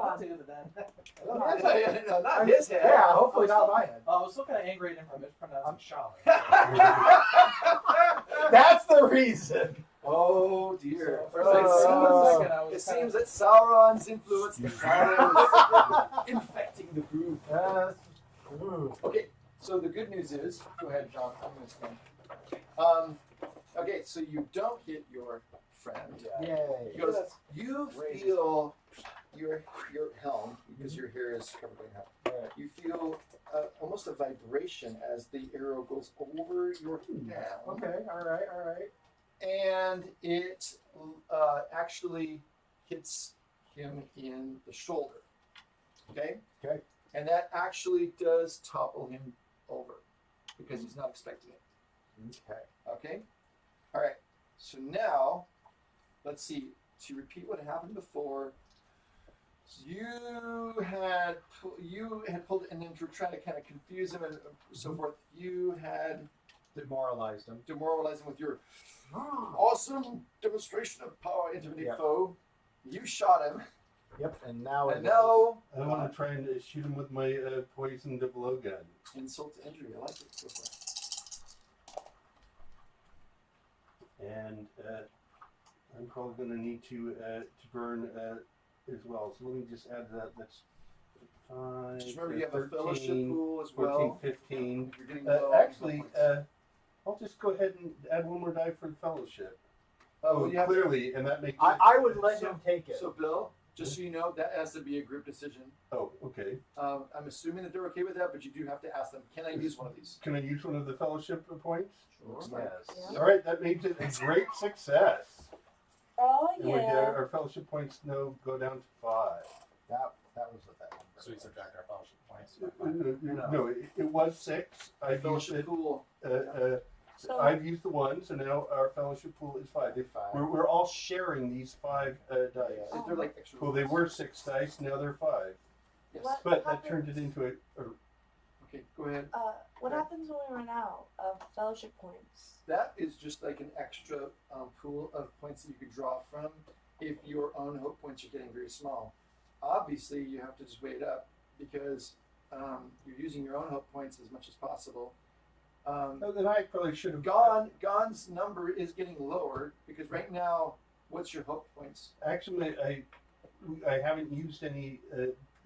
I'll do it then. No, not his head. Yeah, hopefully not my head. I was still kind of angry at him for mispronouncing Charlotte. That's the reason. Oh dear. So, for like a second, I was It kinda- seems that Sauron's influence, the shadows, infecting the group. Yes. Ooh. Okay, so the good news is, go ahead, John. I'm going to stand. Okay, so you don't hit your friend. Yay. He goes, you feel your helm, because your hair is covered by helm. Right. You feel almost a vibration as the arrow goes over your down. Okay, all right. And it actually hits him in the shoulder. Okay? Okay. And that actually does topple him over because he's not expecting it. Okay. Okay? All right. So now, let's see. To repeat what happened before, you had pulled, and then to try to kind of confuse him and so forth, you had Demoralized him. demoralized him with your awesome demonstration of power, intimidate Yep. foe. You shot him, Yep, and now and now I want to try and shoot him with my poisoned blow gun. insult to injury. I like it. Go for it. And I'm probably going to need to burn as well. So let me just add that. That's 5, Just remember you have a 13, fellowship pool as 14, well. 15. If you're getting low, Actually, points. I'll just go ahead and add one more die for the fellowship. Oh, you have to- clearly, and that makes it... I would let So- him take it. So, Bill, just so you know, that has to be a group decision. Oh, okay. I'm assuming that they're okay with that, but you do have to ask them, can I use one of these? Can I use one of the fellowship points? Sure. Yes. Yeah. All right, that makes it a great success. Oh, And we, yeah. our fellowship points now go down to 5. That was what that number. So we subtract our fellowship points. No, it was 6. I've used Fellowship it. pool. So, I've used the 1, so now our fellowship pool is 5. We're all sharing these 5 dice. If they're like extra. Well, they were 6 dice, now they're 5. Yes. What? But that turned it into a Okay, go ahead. what happens when we run out of fellowship points? That is just like an extra pool of points that you could draw from if your own hope points are getting very small. Obviously, you have to just weigh it up because you're using your own hope points as much as possible. then I probably should have Gon's number is getting lower because right now, what's your hope points? Actually, I haven't used any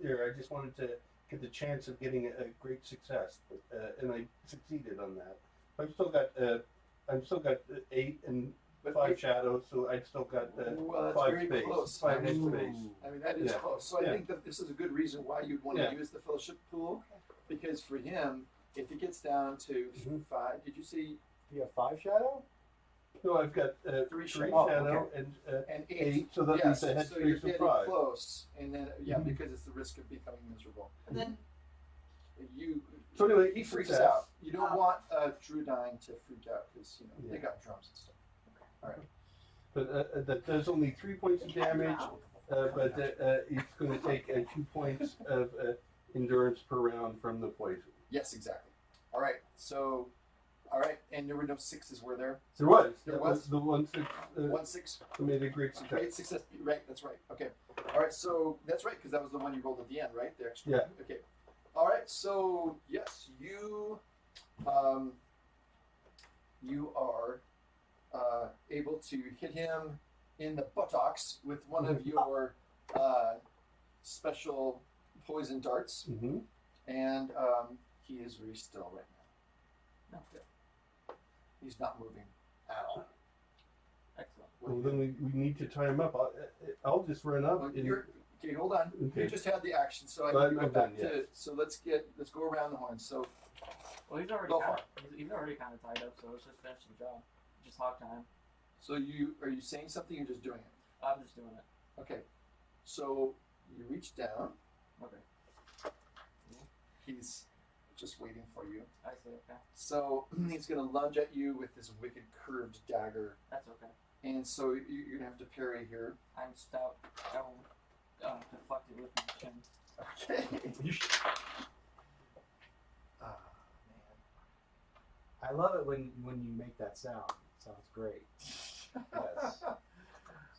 there. I just wanted to get the chance of getting a great success, but, and I succeeded on that. I've still got 8 and But 5 shadows, so I've still got well, that's 5 very space. close. 5 I mean, space. I mean, that is Yeah. close. So I Yeah. think that this is a good reason why you'd want Yeah. to use the fellowship pool because for him, if it gets down to Mhm. 5, did you see You have 5 shadow? No, I've got 3 shadow. shadow Oh, and and 8, so that yes, means I had so you're 3 getting for 5. close, and then Mhm. because it's the risk of becoming miserable. And then You So anyway, he freaks success. out. You don't want Druidine to freak out because they Yeah. got drums and stuff. All right. But that does only 3 points of damage, but it's going to take 2 points of endurance per round from the poison. Yes, exactly. All right. So, all right, and there were no 6s, were there? There was. There That was? the 1 6 1 6. made a great success. Great success. Right, that's right. Okay. All right, so that's right, because that was the one you rolled at the end, right? The extra. Yeah. Okay. All right, so yes, you are able to hit him in the buttocks with one of your special poison darts, Mm-hmm. and he is very still right now. Okay. He's not moving at all. excellent. Well, then we need to tie him up. I'll just run up. Well, and, okay, hold on. Okay. You just had the action, so I Well, need to go I'm back done, to. So let's go around the horn. So Well, he's already Go for kind of, he's already kind of tied up, so let's just finish the job. Just hog time. So are you saying something? Or you're just doing it. I'm just doing it. Okay. So you reach down. Okay. He's just waiting for you. I see. Okay. So he's going to lunge at you with this wicked curved dagger, That's okay. and so you're going to have to parry here. I'm stout. I will deflect it with my chin. Okay. Ah, I love it when you make that sound. It sounds great. Yes.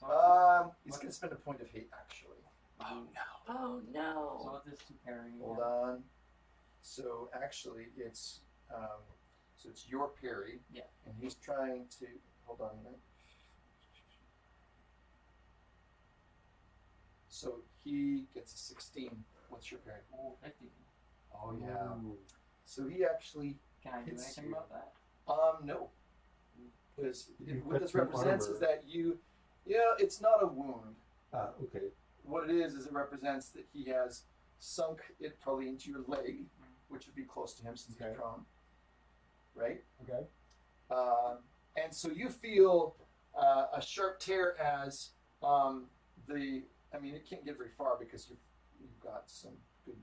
So He's going to spend a point of hate, actually. Oh no. Oh So no. what's this two parrying? Hold on. So actually, it's so it's your parry. Yeah. And he's trying to hold on a minute. So he gets a 16. What's your parry? Ooh, 50. Oh yeah. Ooh. So he actually Can I do Hits anything you. about that? no. Because You've what got this some represents is armor. that it's not a wound. Ah, okay. What it is it represents that he has sunk it probably into your leg, which would be close to him since Okay. he's prone. Right? Okay. And so you feel a sharp tear as I mean, it can't get very far because you've got some good,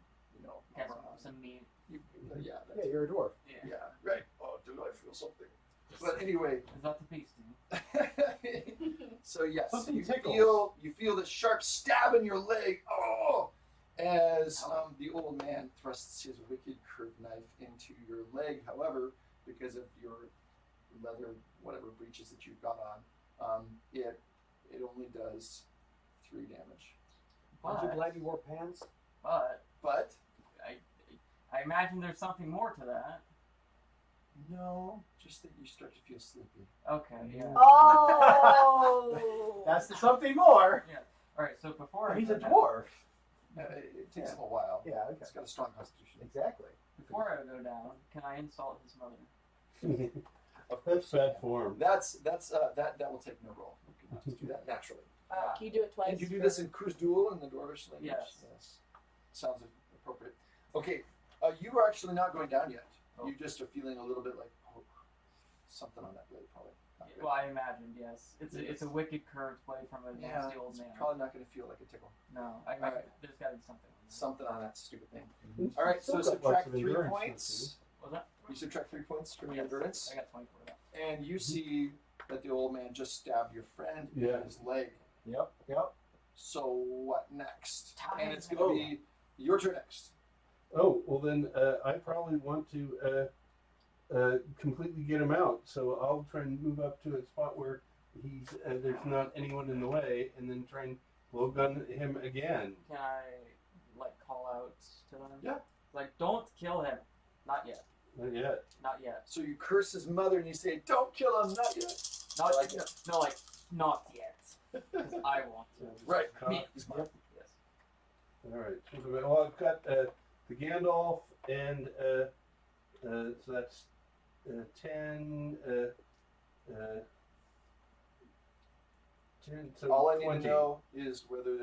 Got armor on. some meat. Yeah, Yeah, you're a dwarf. Yeah. yeah, right. Oh, do I feel something? But anyway, Is that the piece, dude? so yes, Something you tickles. feel the sharp stab in your leg. Oh, as the old man thrusts his wicked curved knife into your leg. However, because of your leather whatever breeches that you've got on, it only does 3 damage. Aren't you But, glad you wore pants? But I imagine there's something more to that. no, just that you start to feel sleepy. Okay, yeah. Oh. That's the something more. Alright, so before He's I a go down, dwarf. It takes Yeah. a little while. Yeah, okay. It's got a strong constitution. Exactly. before I go down, can I insult his mother? Of That's course. bad form. That will take no roll. You can just do that naturally. Can you do it twice? And you do this in Cruz Duel in the Dwarvish language? Yes. Sounds appropriate. Okay, you are actually not going down yet. Oh. You just are feeling a little bit like, something on that blade, probably. Not good. Well, I imagined, yes. It's a wicked curved blade from a Yeah, nasty old it's man. probably not going to feel like a tickle. No, Alright. there's got to be something. Something on that stupid thing. He's All right, so still got lots subtract of 3 endurance, points. What was that? You subtract 3 points from your Yes, endurance, I got 24 of that. and you see that the old man just stabbed your friend Yeah. in his leg. Yep. Yep. So what next? Time. And it's going to be your turn next. Oh, well then I probably want to completely get him out. So I'll try and move up to a spot where there's not anyone in the way, and then try and blowgun him again. Can I, call out to them? Yeah. Don't kill him. Not yet. Not yet. Not yet. So you curse his mother and you say, "Don't kill him, not yet." Not Like yet. No, not yet. 'Cause I want to. Right. Me. He's mine. Yes. All right. Well, I've got the Gandalf, and so that's 10. 10. So All I need 20. to know is whether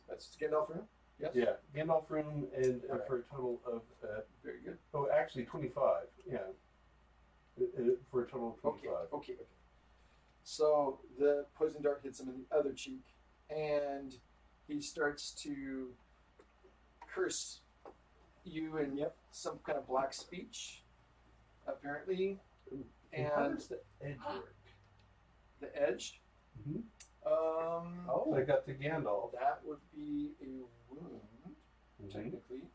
that's Gandalf room. Yes. Yeah, Gandalf room, and All right. for a total of Very good. actually 25. Yeah, for a total of 25. Okay. So the poison dart hits him in the other cheek, and he starts to curse you in some kind of black speech, apparently. How And does the edge work? the edge. Mm-hmm. Oh. So I got the Gandalf. That would be a wound, Mhm. technically.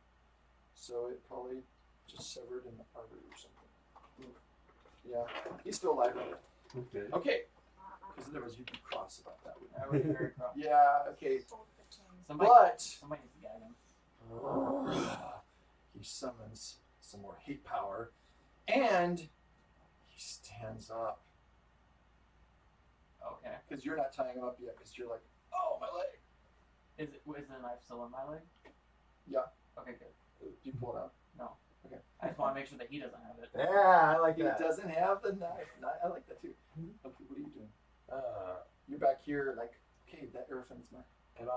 So it probably just severed an artery or something. Yeah, he's still alive. Okay. Okay, because otherwise you'd be cross about that. Wouldn't I would be very proud. you? Yeah. Okay, Somebody needs to guide him. he summons some more hate power, and he stands up. Okay. Because you're not tying him up yet. Because you're like, oh, my leg. Is the knife still in my leg? Yeah. Okay, good. You pull it out. No. Okay. I just want to make sure that he doesn't have it. Yeah, I like He that. doesn't have the knife. I like that too. Mhm. Okay, what are you doing? You're You're back here, like, okay, that Erfin's mine. Am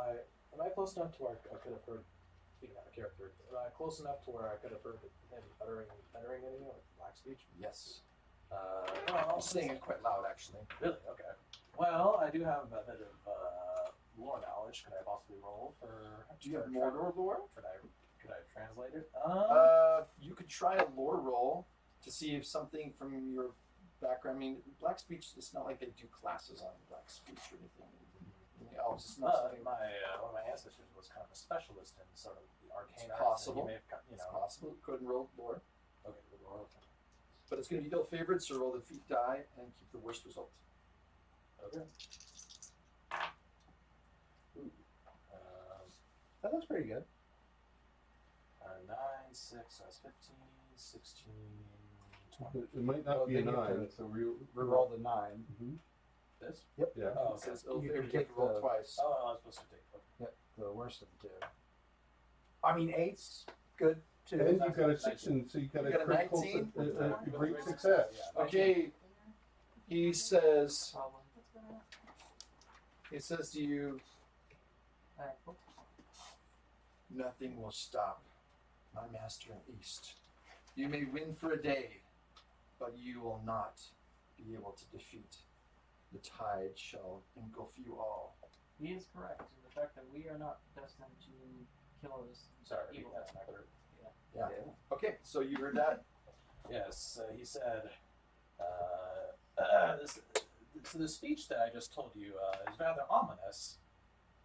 I close enough to where I could have heard? Speaking out of character, am I close enough to where I could have heard him uttering anything like black speech? Yes. Well, I'm saying it quite loud, actually. Really? Okay. Well, I do have a bit of lore knowledge. Could I possibly roll for? Do you have for Mordor lore? Could I translate it? You could try a lore roll to see if something from your background. I mean, black speech. It's not like they do classes on black speech or anything. In the elves, it's not something. one of my ancestors was kind of a specialist in sort of the arcane It's arts. possible. And he may have got, It's possible. Go ahead and roll lore, Okay, good lore. but it's going to be ill-favored. So roll the feat die and keep the worst result. Okay. Ooh. That looks pretty good. 9, 6, so that's 15, 16, 20. It might not Well, be a then you have 9, to so we Reroll the 9. Mm-hmm. This? Yeah. Oh, It says You you can have take to roll the- twice. Oh, I was supposed to take. Okay. Yep, the worst of the two. I mean, 8's good too. And you got a 6, and so you got You a got a critical, 19? a great success. Yeah, Okay, he says. Problem. He says to you, Alright, cool. "Nothing will stop my master in East. You may win for a day, but you will not be able to defeat. The tide shall engulf you all." He is correct in the fact that we are not destined to kill this Sorry, evil. that's not correct. Yeah. Okay, so you heard that. Yes, he said, so the speech that I just told you is rather ominous.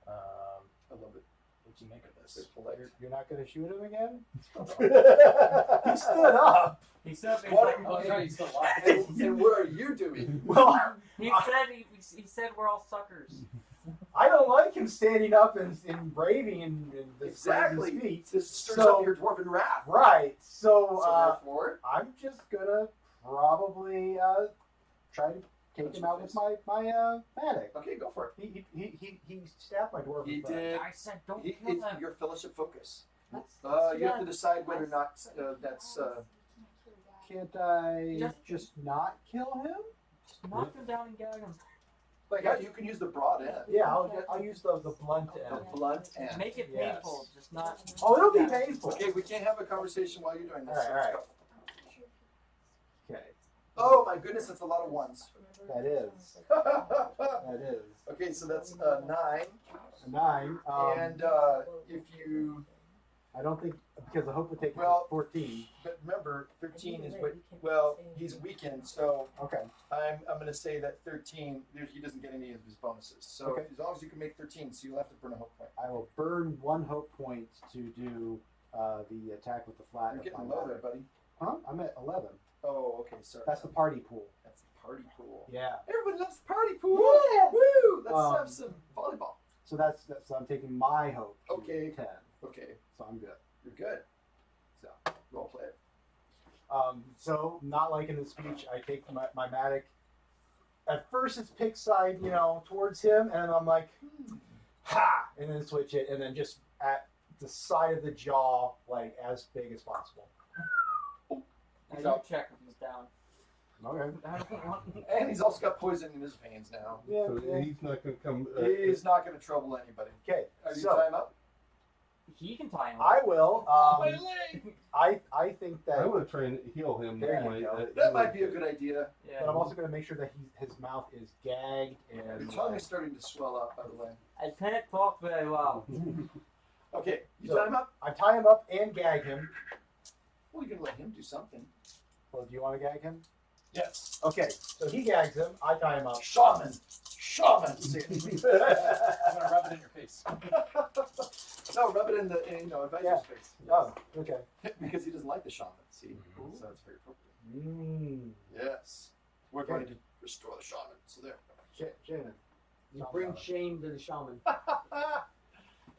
I love it. What do you make of this? It's polite. You're not going to shoot him again? He stood up. He said What? Oh, sorry, he's still alive. And what are you doing? Well, he said we're all suckers. I don't like him standing up and braving and Exactly. his feet. This stirs So- up your dwarven wrath. Right. So, So therefore, I'm just gonna probably try to take him out with my magic. okay, go for it. He stabbed my dwarven He friend. did. I said don't It's kill them. your fellowship focus. That's You have to decide whether or not that's. Can't I Just- just not kill him? Just knock them down and gag them. Like, Yeah, you can use the broad end. yeah, I'll use the blunt The end. blunt end. Make it Yes. painful, just not. Oh, it'll be painful. Okay, we can't have a conversation while you're doing this. All right, so let's all go. Okay, Oh my goodness, that's a lot of ones. that is. That is Okay, so that's 9. a 9. And if you, I don't think because the hope would take Well- 14. but remember, 13 is what. Well, he's weakened, so Okay. I'm going to say that 13. He doesn't get any of his bonuses. So Okay. as long as you can make 13, so you'll have to burn a hope point. I will burn 1 hope point to do the attack with the flat. You're of getting my low there, magic. buddy. Huh? I'm at 11. Oh, okay, sorry. That's the party pool. That's the party pool. Yeah. Everybody loves the party pool. Yeah. Woo! Let's Um, have some volleyball. So that's so I'm taking my hope. To Okay. 10. Okay, So I'm good. you're good. So role play it. So not liking the speech, I take my magic. At first it's pick side, towards him, and I'm like, ha, and then switch it, and then just at the side of the jaw, like as big as possible. Now He's you out. check if he's down. Okay. And he's also got poison in his veins now. Yeah. So yeah. he's not going to come. He's not going to trouble anybody. Okay. Are you So tie him up? He can tie him. I will. My leg! I think I that, want to try and heal him. There with you my, go. That might be a good idea. Yeah. but I'm also going to make sure that his mouth is gagged Your and. tongue is starting to swell up, by the way. I can't talk very well. Okay, you So- tie him up? I tie him up and gag him. Well, you can let him do something. Well, do you want to gag him? Yes. Okay, so he gags him. I tie him up. Shaman! Shaman! I'm gonna rub it in your face. No, rub it in the advisor's Yeah. face. Oh, okay. Because he doesn't like the shaman, see? So it's very appropriate. Mmm. Yes. We're going to restore the shaman. So there. Shannon. You bring shame to the shaman.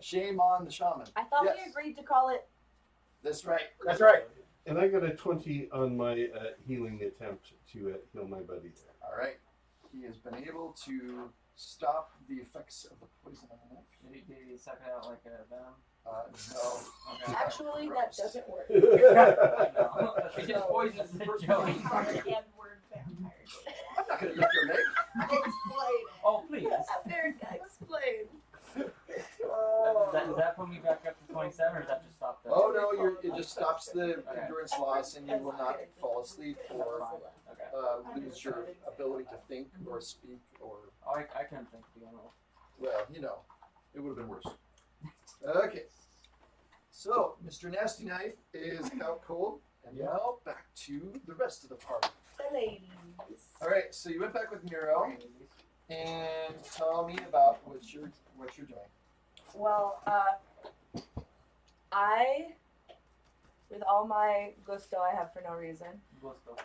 Shame on the shaman. I thought Yes. we agreed to call it. That's right. That's right. And I got a 20 on my healing attempt to heal my buddy. All right. He has been able to stop the effects of the poison on the knife. Did he suck it out like a venom? No. Okay. Actually, that doesn't work. I know. It just poisons the joint. N-word vampires. I'm not going to lick your leg. Explain it. Oh, please. America, explain. Does that put me back up to 27, or does that just stop the... Oh no, it just stops the endurance loss, and you will not fall asleep or Okay. lose your ability to think or speak or Oh, I couldn't think to begin with. well, it would have been worse. Okay, so Mr. Nasty Knife is out cold, and now back to the rest of the party. The ladies. All right, so you went back with Nero, and tell me about what you're doing. Well, with all my gusto I have for no reason, Gusto.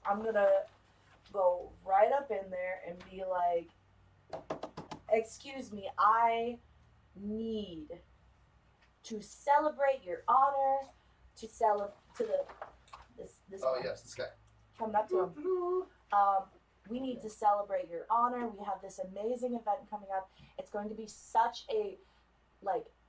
I'm gonna go right up in there and be like, excuse me, I need to celebrate your honor, to this Oh yes, this guy. coming up to him. We need to celebrate your honor. We have this amazing event coming up. It's going to be such a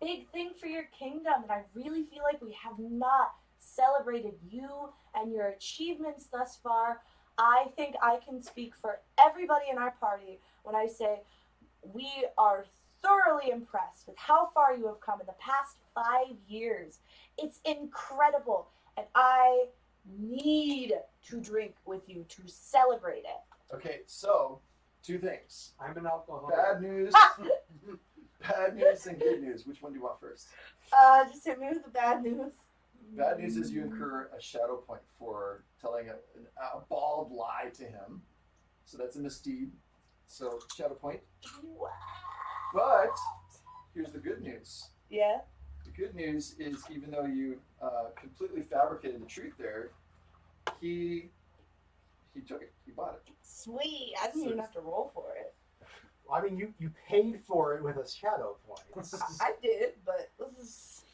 big thing for your kingdom, and I really feel like we have not celebrated you and your achievements thus far. I think I can speak for everybody in our party when I say we are thoroughly impressed with how far you have come in the past 5 years. It's incredible, and I need to drink with you to celebrate it. Okay, so 2 things. I'm an alcoholic. Bad news. Bad news and good news. Which one do you want first? Just hit me with the bad news. Bad news is you incur a shadow point for telling a bald lie to him. So that's a misdeed. So shadow point. Wow. But here's the good news. Yeah. The good news is even though you completely fabricated the truth there, he took it. He bought it. Sweet. I didn't even have to roll for it. I mean, you paid for it with a shadow point. I did, but this is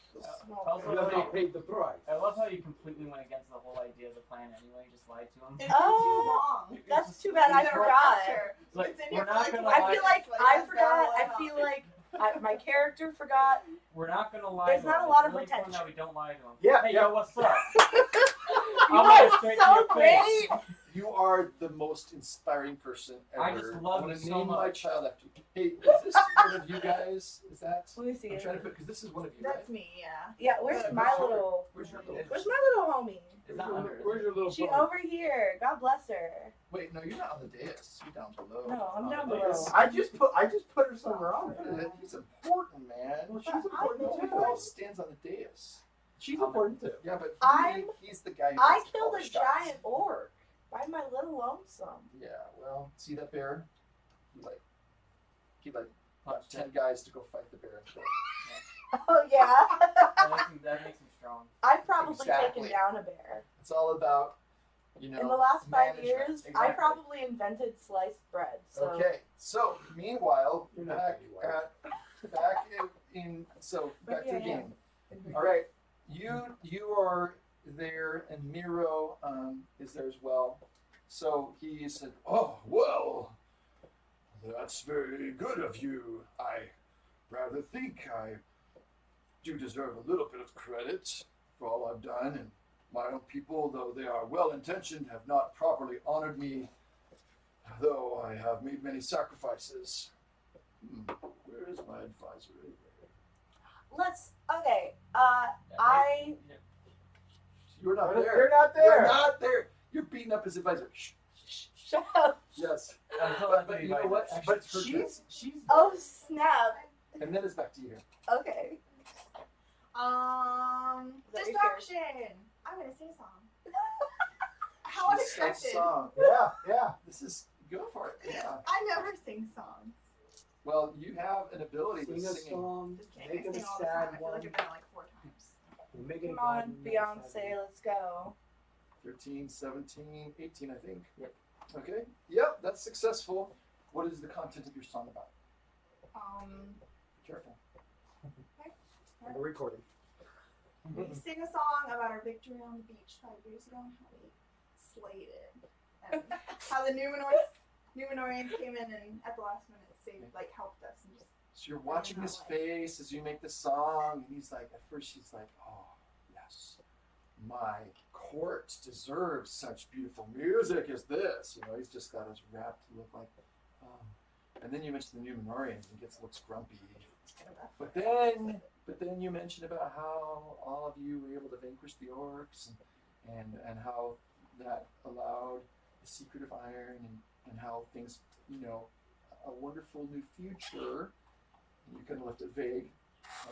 small. Also, You have not paid the price. I love how you completely went against the whole idea of the plan anyway. Just lied to him. It's been too long. That's too bad I It's a forgot. pressure. Like, It's in we're your not blood. gonna I lie. feel like Like, I that's forgot. not I what feel like my character forgot. We're not gonna lie. There's to not him. a lot It's of really important retention. that we don't lie to him. Yeah, Hey, yeah. yo, what's up? You I'm are gonna straight to so your face. great. You are the most inspiring person ever. I just love I'm you gonna so name my much. child after you. Hey, is this one of you guys? Is that? Let me see I'm it. trying to put because this is one of you, That's right? me, yeah. Yeah, where's Where's my your- little? Where's your little? Where's my little homie? Is that under? Where's your little She phone? over here. God bless her. Wait, no, you're not on the dais. You're down below. No, I'm down Oh, below. I just put her somewhere on there. He's important, man. Well, she's Who important too. else stands on the dais? She's important too. Yeah, but he's the guy. Who I gets killed all a the shots. giant orc by my little lonesome. Yeah, well, see that bear? He got 10 guys to go fight the bear. Oh yeah. That makes him strong. I've probably Exactly. taken down a bear. It's all about, In the last 5 management. years, I Exactly. probably invented sliced bread. So Okay, so meanwhile, You're not back anywhere. back to the Maybe I am. game. All right, you are there, and Miro is there as well. So he said, "Oh well, that's very good of you. I rather think I do deserve a little bit of credit for all I've done, and my own people, though they are well-intentioned, have not properly honored me, though I have made many sacrifices. Where is my advisor? okay. I You're not You're there. not You're there. not there. You're beating up his advisor. Shh. shut up. Yes. But you know what? But Actually, it's her she's Oh snap. turn. And then it's back to you. Okay. Is that your Distraction. I'm gonna sing a song. How She sings unexpected. song. yeah. This is go for it. Yeah. I never sing songs. Well, you have an ability Sing with a singing. song. Just kidding. Make I it a sing all the time. sad I feel like one. I've done it like 4 times. Make it Come a on, bad Beyonce, let's go. 13, 17, 18, I think. Yep. Okay. Yep, that's successful. What is the content of your song about? Be careful. On the recording. We sing a song about our victory on the beach 5 years ago and how we slayed it. And how the Numenorians came in and at the last minute helped us and just So you're watching his face as you make the song, and he's like, at first he's like, oh, yes, my court deserves such beautiful music as this. You know, he's just got his rapt look like, and then you mention the Numenorians, and looks grumpy. But then you mention about how all of you were able to vanquish the orcs, and how that allowed the secret of iron, and how things, a wonderful new future. And you kind of left it vague,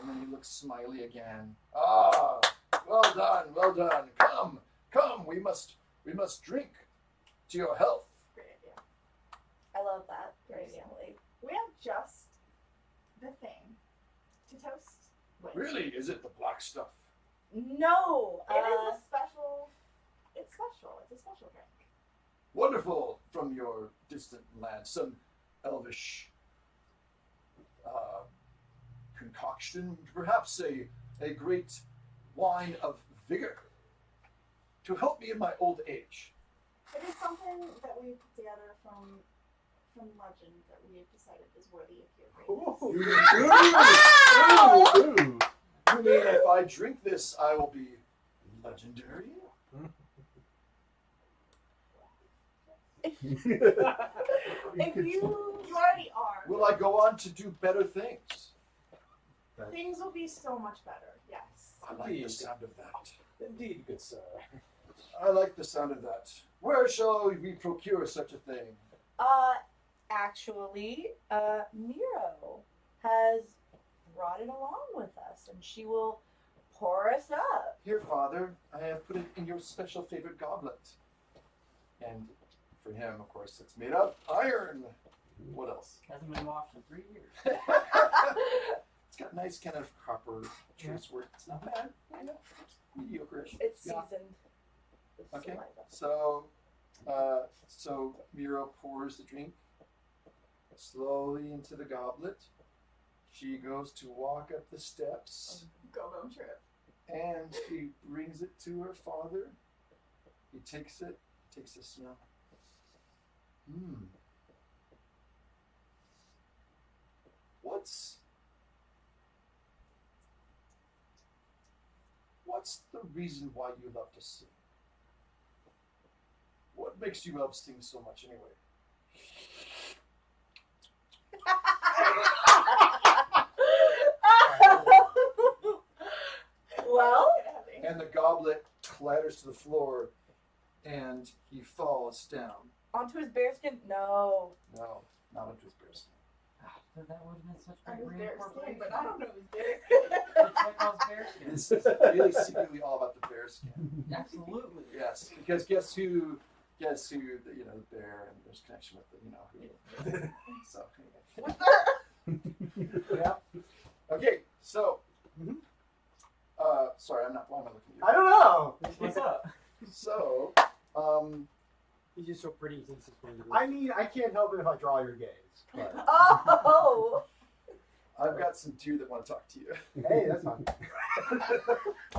and then he looks smiley again. Ah, well done, well done. Come, we must drink to your health. great idea. I love that personally. We have just the thing to toast with. Really, is it the black stuff? No. It is a special. It's special. It's a special drink. Wonderful from your distant land, some elvish concoction, perhaps a a great wine of vigor to help me in my old age. It is something that we put together from legend that we have decided is worthy of your greatness. You mean if I drink this, I will be legendary? If you You already are. Will I go on to do better things? Things will be so much better. Yes. I like the sound of that. Indeed, good sir. I like the sound of that. Where shall we procure such a thing? actually, Miro has brought it along with us, and she will pour us up. Here, Father, I have put it in your special favorite goblet. And for him, of course, it's made of iron. What else? Hasn't been washed in 3 years. It's got nice kind of copper trace work. It's not bad. Yeah. Mediocre-ish. It's Yeah. seasoned with Okay. saliva. So Miro pours the drink slowly into the goblet. She goes to walk up the steps, Go home trip. and he brings it to her father. He takes it, takes a smell. What's the reason why you love to sing? What makes you love sing so much anyway? Well, And the goblet clatters to the floor, and he falls down. onto his bearskin? No. No, not into his bearskin. That would have been such I great was bear skin, reincorporation. but I don't know who's bear It's Chekhov's bearskin. This is really secretly all about the bearskin. Absolutely. Yes, because guess who? The bear, and there's connection with the, who. So anyway. Yeah. Okay, so. Sorry, I'm not. Why am I looking at you? I don't know. What's up? So, He's just so pretty. He thinks it's funny. I mean, I can't help it if I draw your gaze. But Oh! I've got some deer that want to talk to you. hey, that's fine.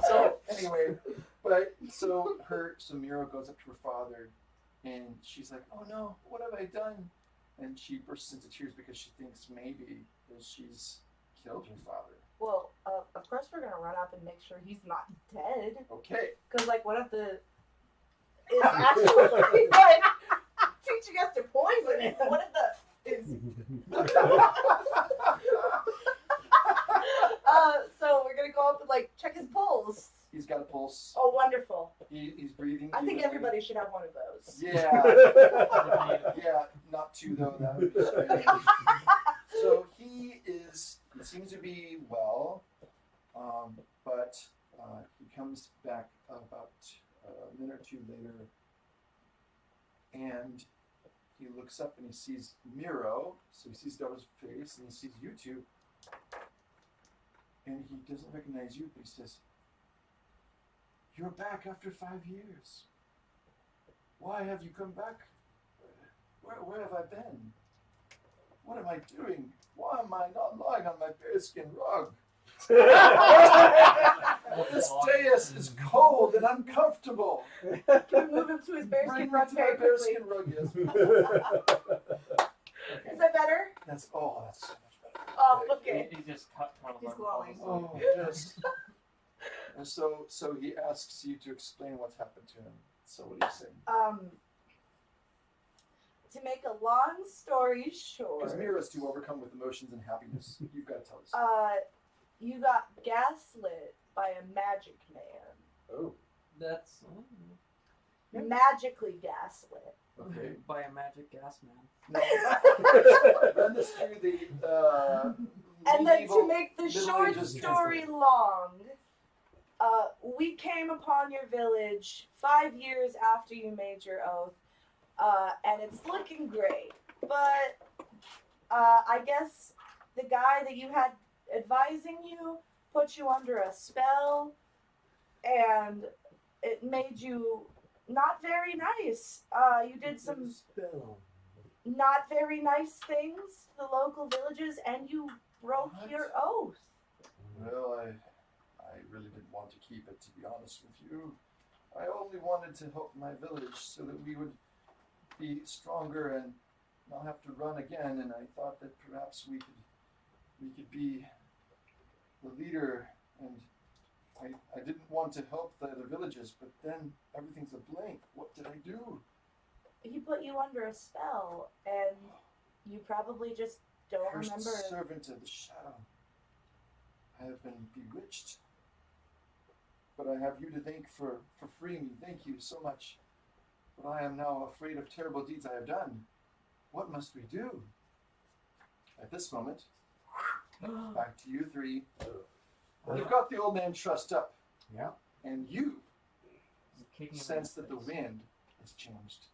So anyway, so Miro goes up to her father, and she's like, "Oh no, what have I done?" And she bursts into tears because she thinks maybe that she's killed her father. Well, of course we're gonna run up and make sure he's not dead. Okay. Because, like, what if the is actually like teaching us to poison it? What if the is so we're gonna go up and like check his pulse. He's got a pulse. Oh, wonderful! He's breathing. I think evenly. everybody should have one of those. Yeah. Yeah. Not two though. That would be strange. So he seems to be well, but he comes back about a minute or two later, and he looks up and he sees Miro. So he sees Dota's face and he sees you two, and he doesn't recognize you, but he says, "You're back after 5 years. Why have you come back? Where have I been? What am I doing? Why am I not lying on my bearskin rug? This dais is cold and uncomfortable. Can we move him to his bearskin Bring me rug to very my quickly? bearskin rug, yes. Is that better? That's so much better. Oh, okay. He just cut He's glowing. Oh, yes. And so he asks you to explain what's happened to him. So what do you say? To make a long story short, Because Mira is to overcome with emotions and happiness. You've got to tell us. you got gaslit by a magic man. Oh. That's Magically gaslit. Okay. by a magic gas man. Run this through the And then to medieval- make the Middle short Ages story translate. long, we came upon your village 5 years after you made your oath, and it's looking great. But I guess the guy that you had advising you put you under a spell, and it made you not very nice. You did some spell. not very nice things to the local villages, and you broke What? your oath. Well, I really didn't want to keep it, to be honest with you. I only wanted to help my village so that we would be stronger and not have to run again. And I thought that perhaps we could be the leader. And I didn't want to help the other villages, but then everything's a blank. What did I do? He put you under a spell, and you probably just don't Cursed remember. servant of the shadow. I have been bewitched. But I have you to thank for freeing me. Thank you so much. But I am now afraid of terrible deeds I have done. What must we do? At this moment, back to you three. You've got the old man trussed up. Yeah. And you Kicking him in sense the that the face. wind has changed.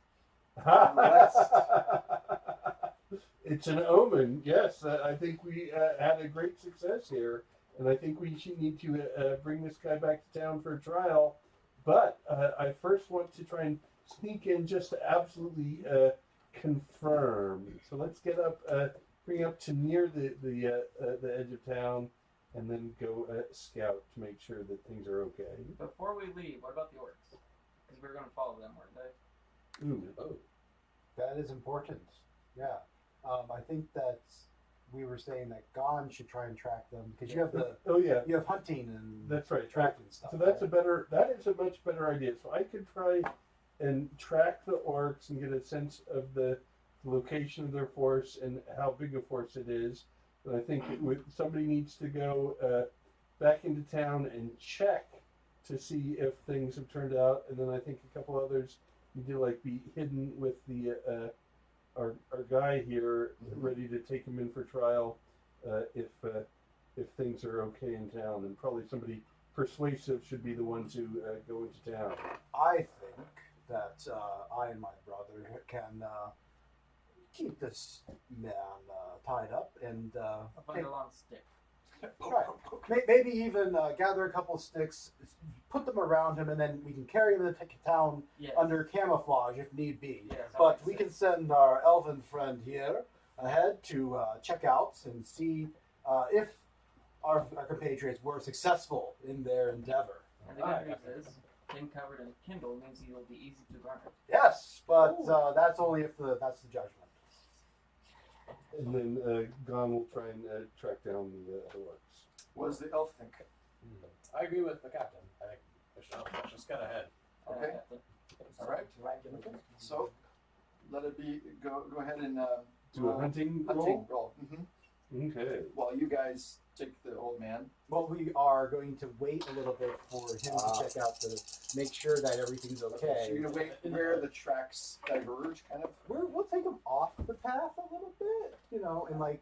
It's an omen. Yes, I think we had a great success here, and I think we should need to bring this guy back to town for a trial. But I first want to try and sneak in just to absolutely confirm. So let's get up, bring up to near the edge of town, and then go scout to make sure that things are okay. Before we leave, what about the orcs? Because we were going to follow them, weren't they? Ooh. Oh. That is important. Yeah. I think that we were saying that Gon should try and track them because you have Oh yeah. you have hunting and That's right. tracking stuff. So that's right? that is a much better idea. So I could try and track the orcs and get a sense of the location of their force and how big a force it is. But I think somebody needs to go back into town and check to see if things have turned out, and then I think a couple others need to like be hidden with the our guy here, ready to take him in for trial if things are okay in town, and probably somebody persuasive should be the one to go into town. I think that I and my brother can keep this man tied up and I'll find a long stick. right. Maybe even gather a couple of sticks, put them around him, and then we can carry him into town Yes. under camouflage if need be. Yes, that But makes we can sense. send our elven friend here ahead to check out and see if our compatriots were successful in their endeavor. And the good news is, him covered in kindle means he will be easy to garner. Yes, but that's only if that's the judgment. And then Gon will try and track down the orcs. What does the elf think? I agree with the captain. I think I should get ahead. Okay. All right. So let it be. Go ahead and Do a hunting roll? roll. Okay. While you guys take the old man. Well, we are going to wait a little bit for him to check out to make sure that everything's okay. So you're gonna wait where the tracks diverge, kind of We'll take him off the path a little bit, and like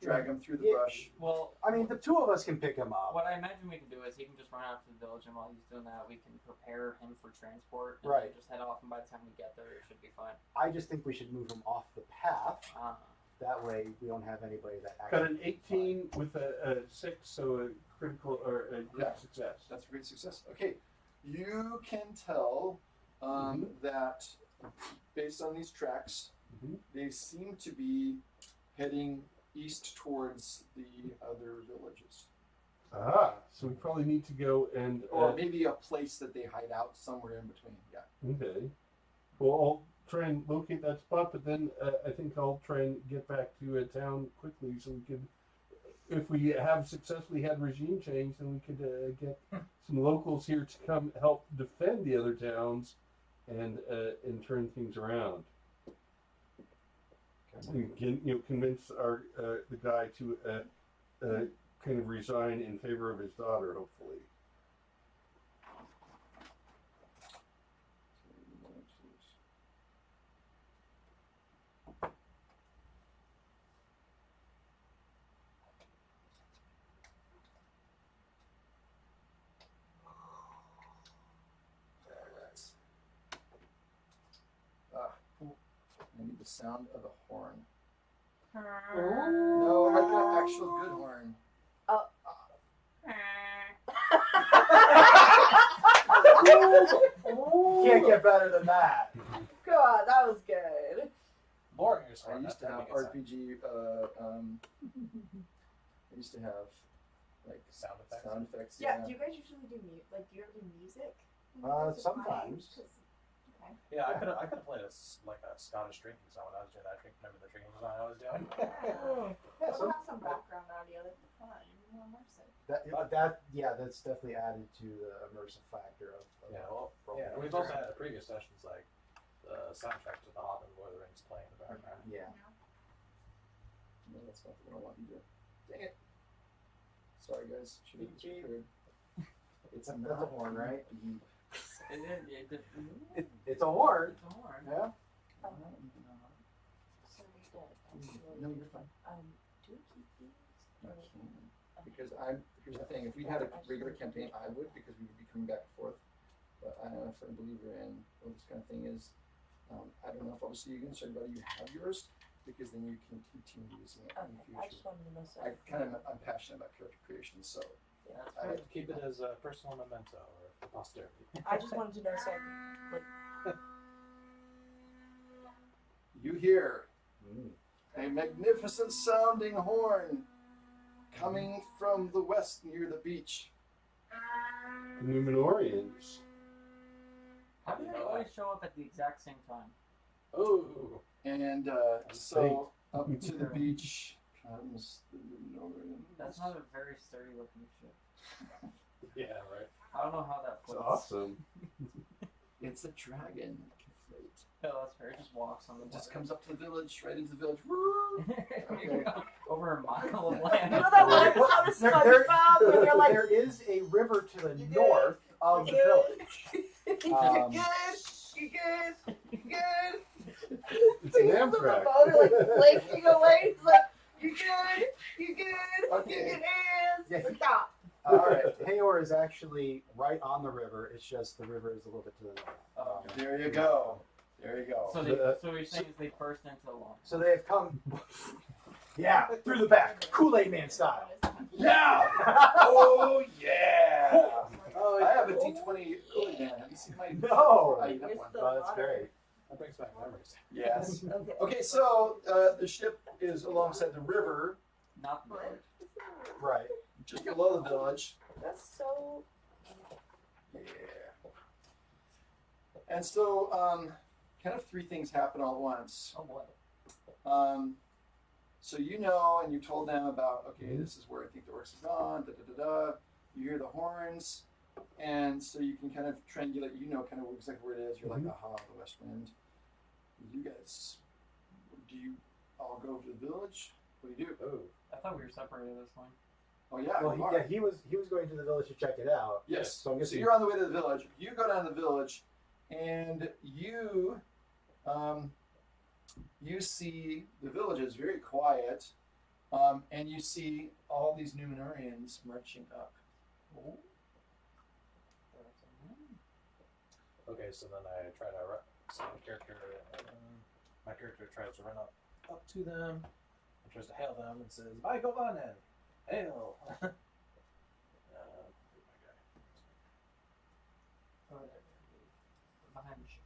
drag him through the Yeah. brush. Well, I mean, the two of us can pick him up. what I imagine we can do is he can just run out to the village, and while he's doing that, we can prepare him for transport. And Right. then just head off, and by the time we get there, it should be fine. I just think we should move him off the path. Uh, That way, we don't have anybody that Got actually. an 18 with a 6, so a critical or a Yeah. success. That's a great success. Okay, you can tell that based on these tracks, Mhm. they seem to be heading east towards the other villages, So we probably need to go and. or maybe a place that they hide out somewhere in between. Yeah. Okay. Well, I'll try and locate that spot, but then I think I'll try and get back to town quickly so we could, if we have successfully had regime change, then we could get some locals here to come help defend the other towns and turn things around. We can convince our the guy to kind of resign in favor of his daughter, hopefully. I need the sound of a horn. Oh. No, not the actual good horn. Can't get better than that. God, that was good. Borgers. I used to have RPG. I used to have like Sound effects. sound effects. Yeah. Do you guys usually do do you ever do music? when you guys are Sometimes. playing? 'Cause- Okay. Yeah, I could have played a Scottish drinking song when I was doing that. Remember the drinking song I was doing? Yeah, We'll have some background audio. That'd be fun. More immersive. that's definitely added to the immersive factor of Yeah, well, role yeah. playing. We've also had previous sessions like the soundtrack to The Hobbit and Lord of the Rings playing in the background. Yeah. No, that's not the one I want you to. Dang it. Sorry, guys. Should have just heard. It's That's not a horn, right? beep. It's a horn. It's a horn. Yeah. So we did. Actually, No, you're fine. do we keep these? I can't. Because here's the thing, if we had a regular campaign, I would, because we would be coming back and forth. But I'm a firm believer in what this kind of thing is. I don't know if obviously you can start, whether you have yours, because then you can continue using it in the Okay, I future. just wanted to know. So I'm passionate about character creation, so That's I- fair. Keep it as a personal memento or for posterity. I just wanted to know so I could, you hear Mm. a magnificent sounding horn coming from the west near the beach. The Numenorians. How do they always show up at the exact same time? Oh, And so up to the beach comes the Numenorians. That's not a very sturdy looking ship. yeah, right. I don't know how that It's floats. awesome. It's a dragon that can float. Oh, that's fair. It just walks on the It just water. comes up to the village, right into the village. Woo! You go over a mile of you land. know that one episode of There- SpongeBob where they're like, there is a river to the You north of the good? village. You Um, good? You good? You good? It's an He's on the Amtrak. boat, like flaking away. He's like, you good? You good? Okay. You good hands? Yeah. Stop. All right, Hayor is actually right on the river. It's just the river is a little bit to the north. There you go. There you go. So, so you're saying is they burst into the water. So they have come, yeah, through the back, Kool-Aid Man style. Yeah! Oh, yeah! Oh, I have a D20 Kool-Aid Man. Have you seen my... No. I have one. Oh, that's great. that brings back memories. Yes. Okay. Okay, so the ship is alongside the river, Not the village. Right. just below the village. that's so. Yeah. And so, kind of three things happen all at once. Oh boy. So you know, and you told them about, okay, this is where I think the orcs have gone, da da da da. You hear the horns, and so you can kind of triangulate, you know kind of exactly where it is. You're like, aha, the west wind. You guys, do you all go to the village? What do you do? Oh, I thought we were separated this time. Oh yeah, Well, you are. he was going to the village to check it out. Yes. So I'm So guessing you're on the way to the village. You go down to the village, and you see the village is very quiet, and you see all these Numenorians marching up. Oh. okay. So then I try to run. So my character tries to run up to them and tries to hail them and says, "By Govanen, hail!" Oh, there. Behind the ship.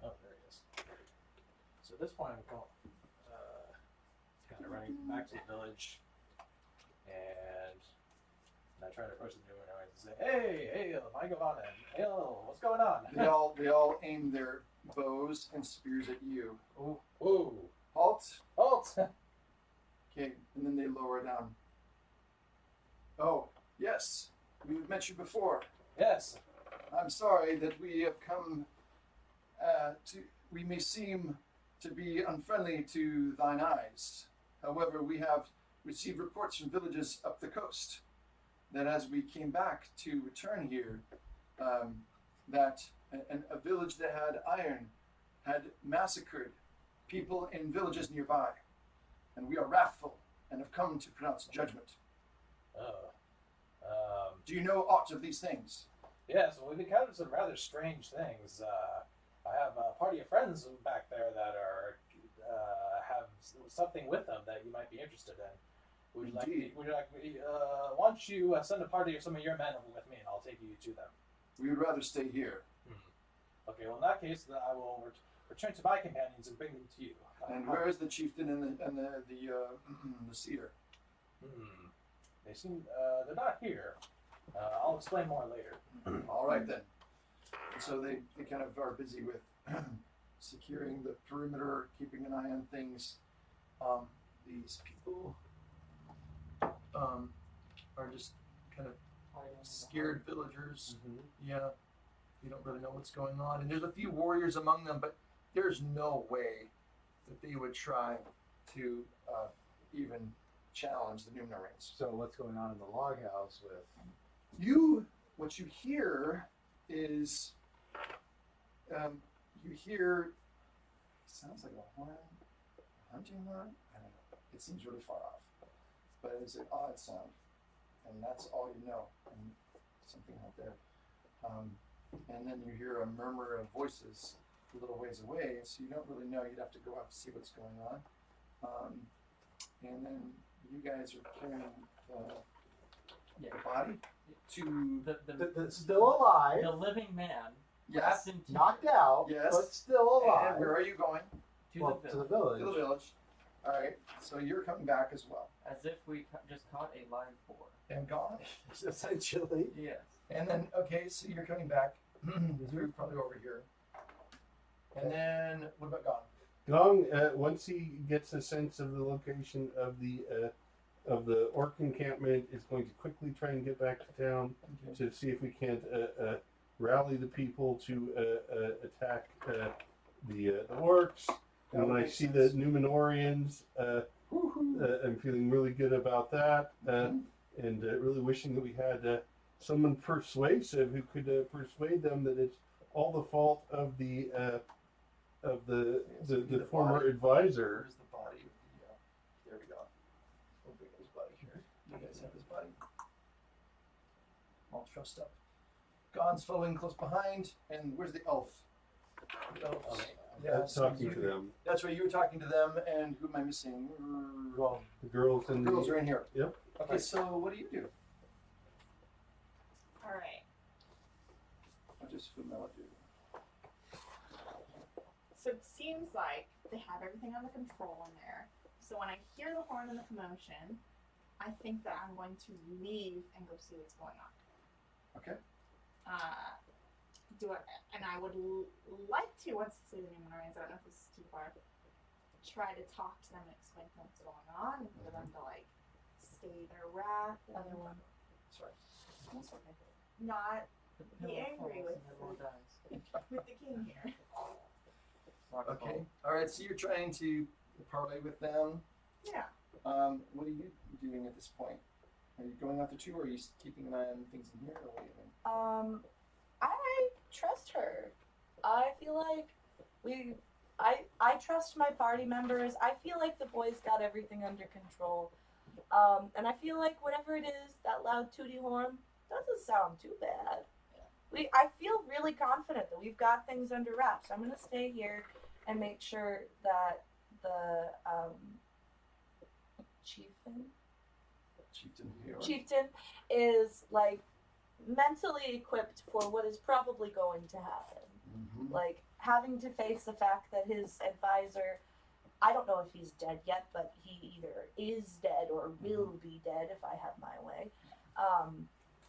Oh, there he is. So at this point, I'm kind of running back to the village, and I try to approach the Numenorians and say, "Hey, hail, my Govanen, hail! What's going on?" They all aim their bows and spears at you. Oh, whoa! Halt. Halt! Okay, and then they lower down. Oh, yes, we've met you before. Yes. I'm sorry that we have come we may seem to be unfriendly to thine eyes. However, we have received reports from villages up the coast that as we came back to return here, that a village that had iron had massacred people in villages nearby. And we are wrathful and have come to pronounce judgment. Oh. Do you know aught of these things? Yes, well, we've encountered some rather strange things. I have a party of friends back there that are have something with them that you might be interested in. Would you like? Indeed. Why don't you send a party of some of your men over with me, and I'll take you to them. We would rather stay here. Okay, well in that case, then I will return to my companions and bring them to you. And where is the chieftain and the seer? They seem they're not here. I'll explain more later. All right then. So they kind of are busy with securing the perimeter, keeping an eye on things. These people are just kind of scared villagers. Yeah, you don't really know what's going on. And there's a few warriors among them, but there's no way that they would try to even challenge the Numenorians. So what's going on in the log house with? What you hear is, you hear, sounds like a horn, a hunting horn? I don't know. It seems really far off. But it's an odd sound. And that's all you know. And something out there. And then you hear a murmur of voices a little ways away, so you don't really know. You'd have to go out to see what's going on. And then you guys are carrying the body to The still alive, the living man. yes, wrapped in knocked out, Yes. but still alive. and where are you going? to Well, the to the village, To the village. village. All right, so you're coming back as well as if we just caught a live boar. and gone. Essentially. Yes. And then okay, so you're coming back. You're probably over here. And then what about Gone? Gong, once he gets a sense of the location of the orc encampment, is going to quickly try and get back to town Okay. to see if we can't rally the people to attack the orcs. And when I makes see sense. the Numenorians, I'm feeling really good about that, and really wishing that we had someone persuasive who could persuade them that it's all the fault of the former body. advisor. Where's the body of the? There we go. We'll bring his body here. You guys have his body. All trussed up. Gone's following close behind, and where's the elf? The elves. so Talking you- to them. That's right. You were talking to them, and who am I missing? Well, The girls and Girls are in here. Yep. Okay, so what do you do? All right. What does Fumella do? So it seems like they have everything under control in there. So when I hear the horn and the commotion, I think that I'm going to leave and go see what's going on. Okay. And I would like to, once I see the Numenorians, I don't know if this is too far, try to talk to them and explain to them what's going on, and for them to like stay their wrath. Other one. Sorry. That's okay. Not The Be pillow angry falls with and everyone the- dies. with the king here. Rock Okay. falls. All right. So you're trying to parlay with them. Yeah. What are you doing at this point? Are you going out there too, or are you keeping an eye on things in here, or what are you doing? I trust her. I feel like I trust my party members. I feel like the boys got everything under control. And I feel like whatever it is, that loud tooty horn doesn't sound too bad. I feel really confident that we've got things under wraps. I'm gonna stay here and make sure that the chieftain is like mentally equipped for what is probably going to happen. Mm-hmm. Like having to face the fact that his advisor, I don't know if he's dead yet, but he either is dead or will be dead if I have my way.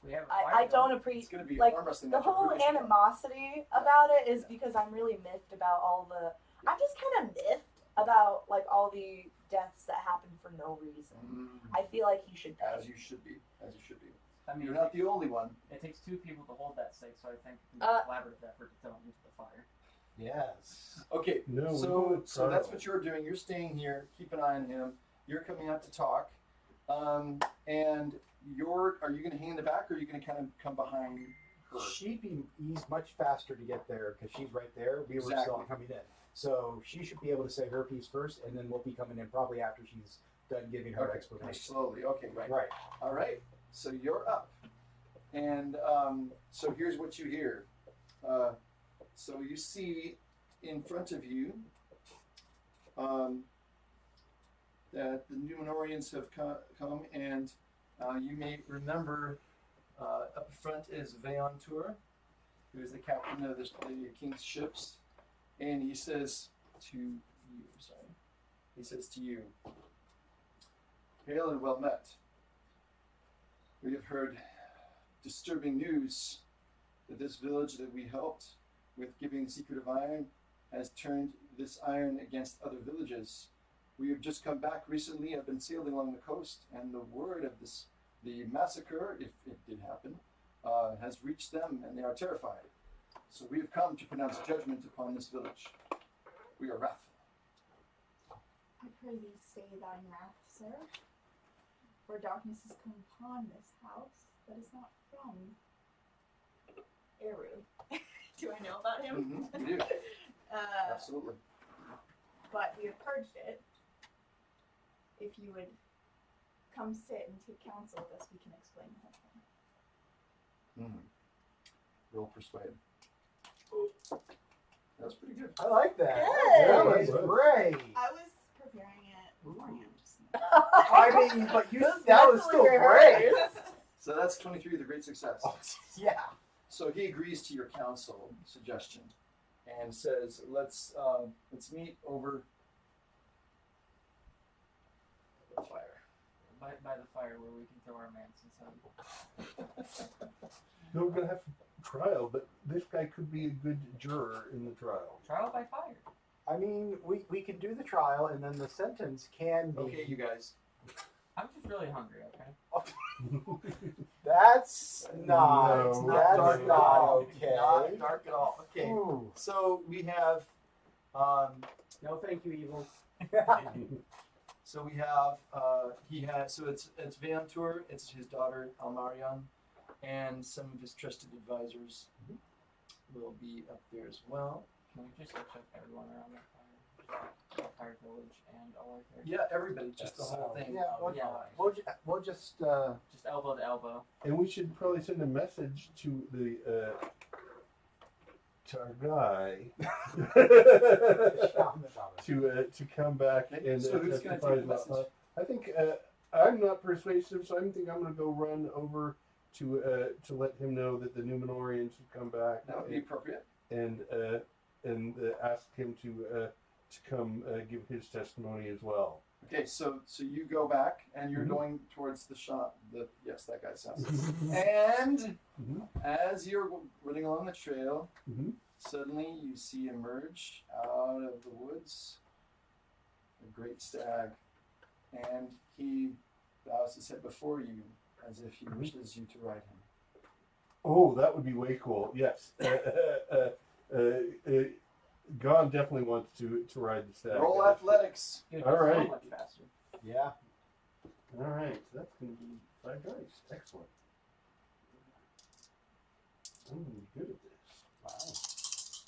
We have a I fire don't It's appreciate going to be like arm wrestling the match with whole Bruce again. animosity about it is because I'm really miffed about all the. I'm just kind of miffed about like all the deaths that happen for no reason. I feel like he should As pay. you should be. As you should be. I mean, You're not the only one. it takes two people to hold that stake, so I think it can be a collaborative effort to throw it into the fire. yes. Okay. No, we So do it so that's subtle. what you're doing. You're staying here. Keep an eye on him. You're coming out to talk. And are you going to hang in the back, or are you going to kind of come behind her? She'd be much faster to get there because she's right there. We were still Exactly. coming in. So she should be able to say her piece first, and then we'll be coming in probably after she's done giving her Okay. explanation. Slowly. Okay. Right. Right. All right. So you're up. And so here's what you hear. So you see in front of you that the Numenorians have come, and you may remember up front is Veontur, who is the captain of the king's ships, and he says to you, "Hail and well met. have heard disturbing news that this village that we helped with giving the secret of iron has turned this iron against other villages. We have just come back recently. I've been sailing along the coast, and the word of the massacre, if it did happen, has reached them, and they are terrified. So we have come to pronounce judgment upon this village. We are wrathful. I pray thee stay thine wrath, sir. For darkness has come upon this house that is not from Eru. Do I know about him? Mm-hmm, you do. Absolutely. But we have purged it. If you would come sit and take counsel with us, we can explain the whole thing. Roll persuade. That's pretty good. I like that. Good. That was great. I was preparing it beforehand. I mean, but that was still great. So that's 23 with a great success. Oh, yeah. So he agrees to your counsel suggestion and says, let's meet over the fire. By the fire where we can throw our mance inside. No, we're gonna have trial, but this guy could be a good juror in the trial. Trial by fire. I mean, we can do the trial, and then the sentence can be. Okay, you guys. I'm just really hungry, okay? That's not. No, that's dark not at all. okay. Not dark at all. Okay. Ooh. So we have No, thank you, Evil. so we have it's Vantur, it's his daughter Almarion, and some of his trusted advisors will be up there as well. Can we just check everyone around that fire? The entire village and all our characters? Yeah, everybody, just the whole thing. Yeah, Yeah. we'll just Just elbow to elbow. And we should probably send a message to the to our guy to come back and So who's gonna testify take the about message? I think I'm not persuasive, so I think I'm going to go run over to let him know that the Numenorians have come back. That would be appropriate. and ask him to come give his testimony as well. Okay, so you go back and you're Mhm. going towards the shop. Yes, that guy sounds. And Mhm. as you're running along the trail, Mhm. suddenly you see emerge out of the woods a great stag, and he bows his head before you as if he wishes you to ride him. Oh, that would be way cool. Yes. Gon definitely wants to ride the stag. Roll athletics. Dude, All that's right. so much faster. yeah. All right, so that's going to be 5 dice. Excellent. I'm going to be good at this.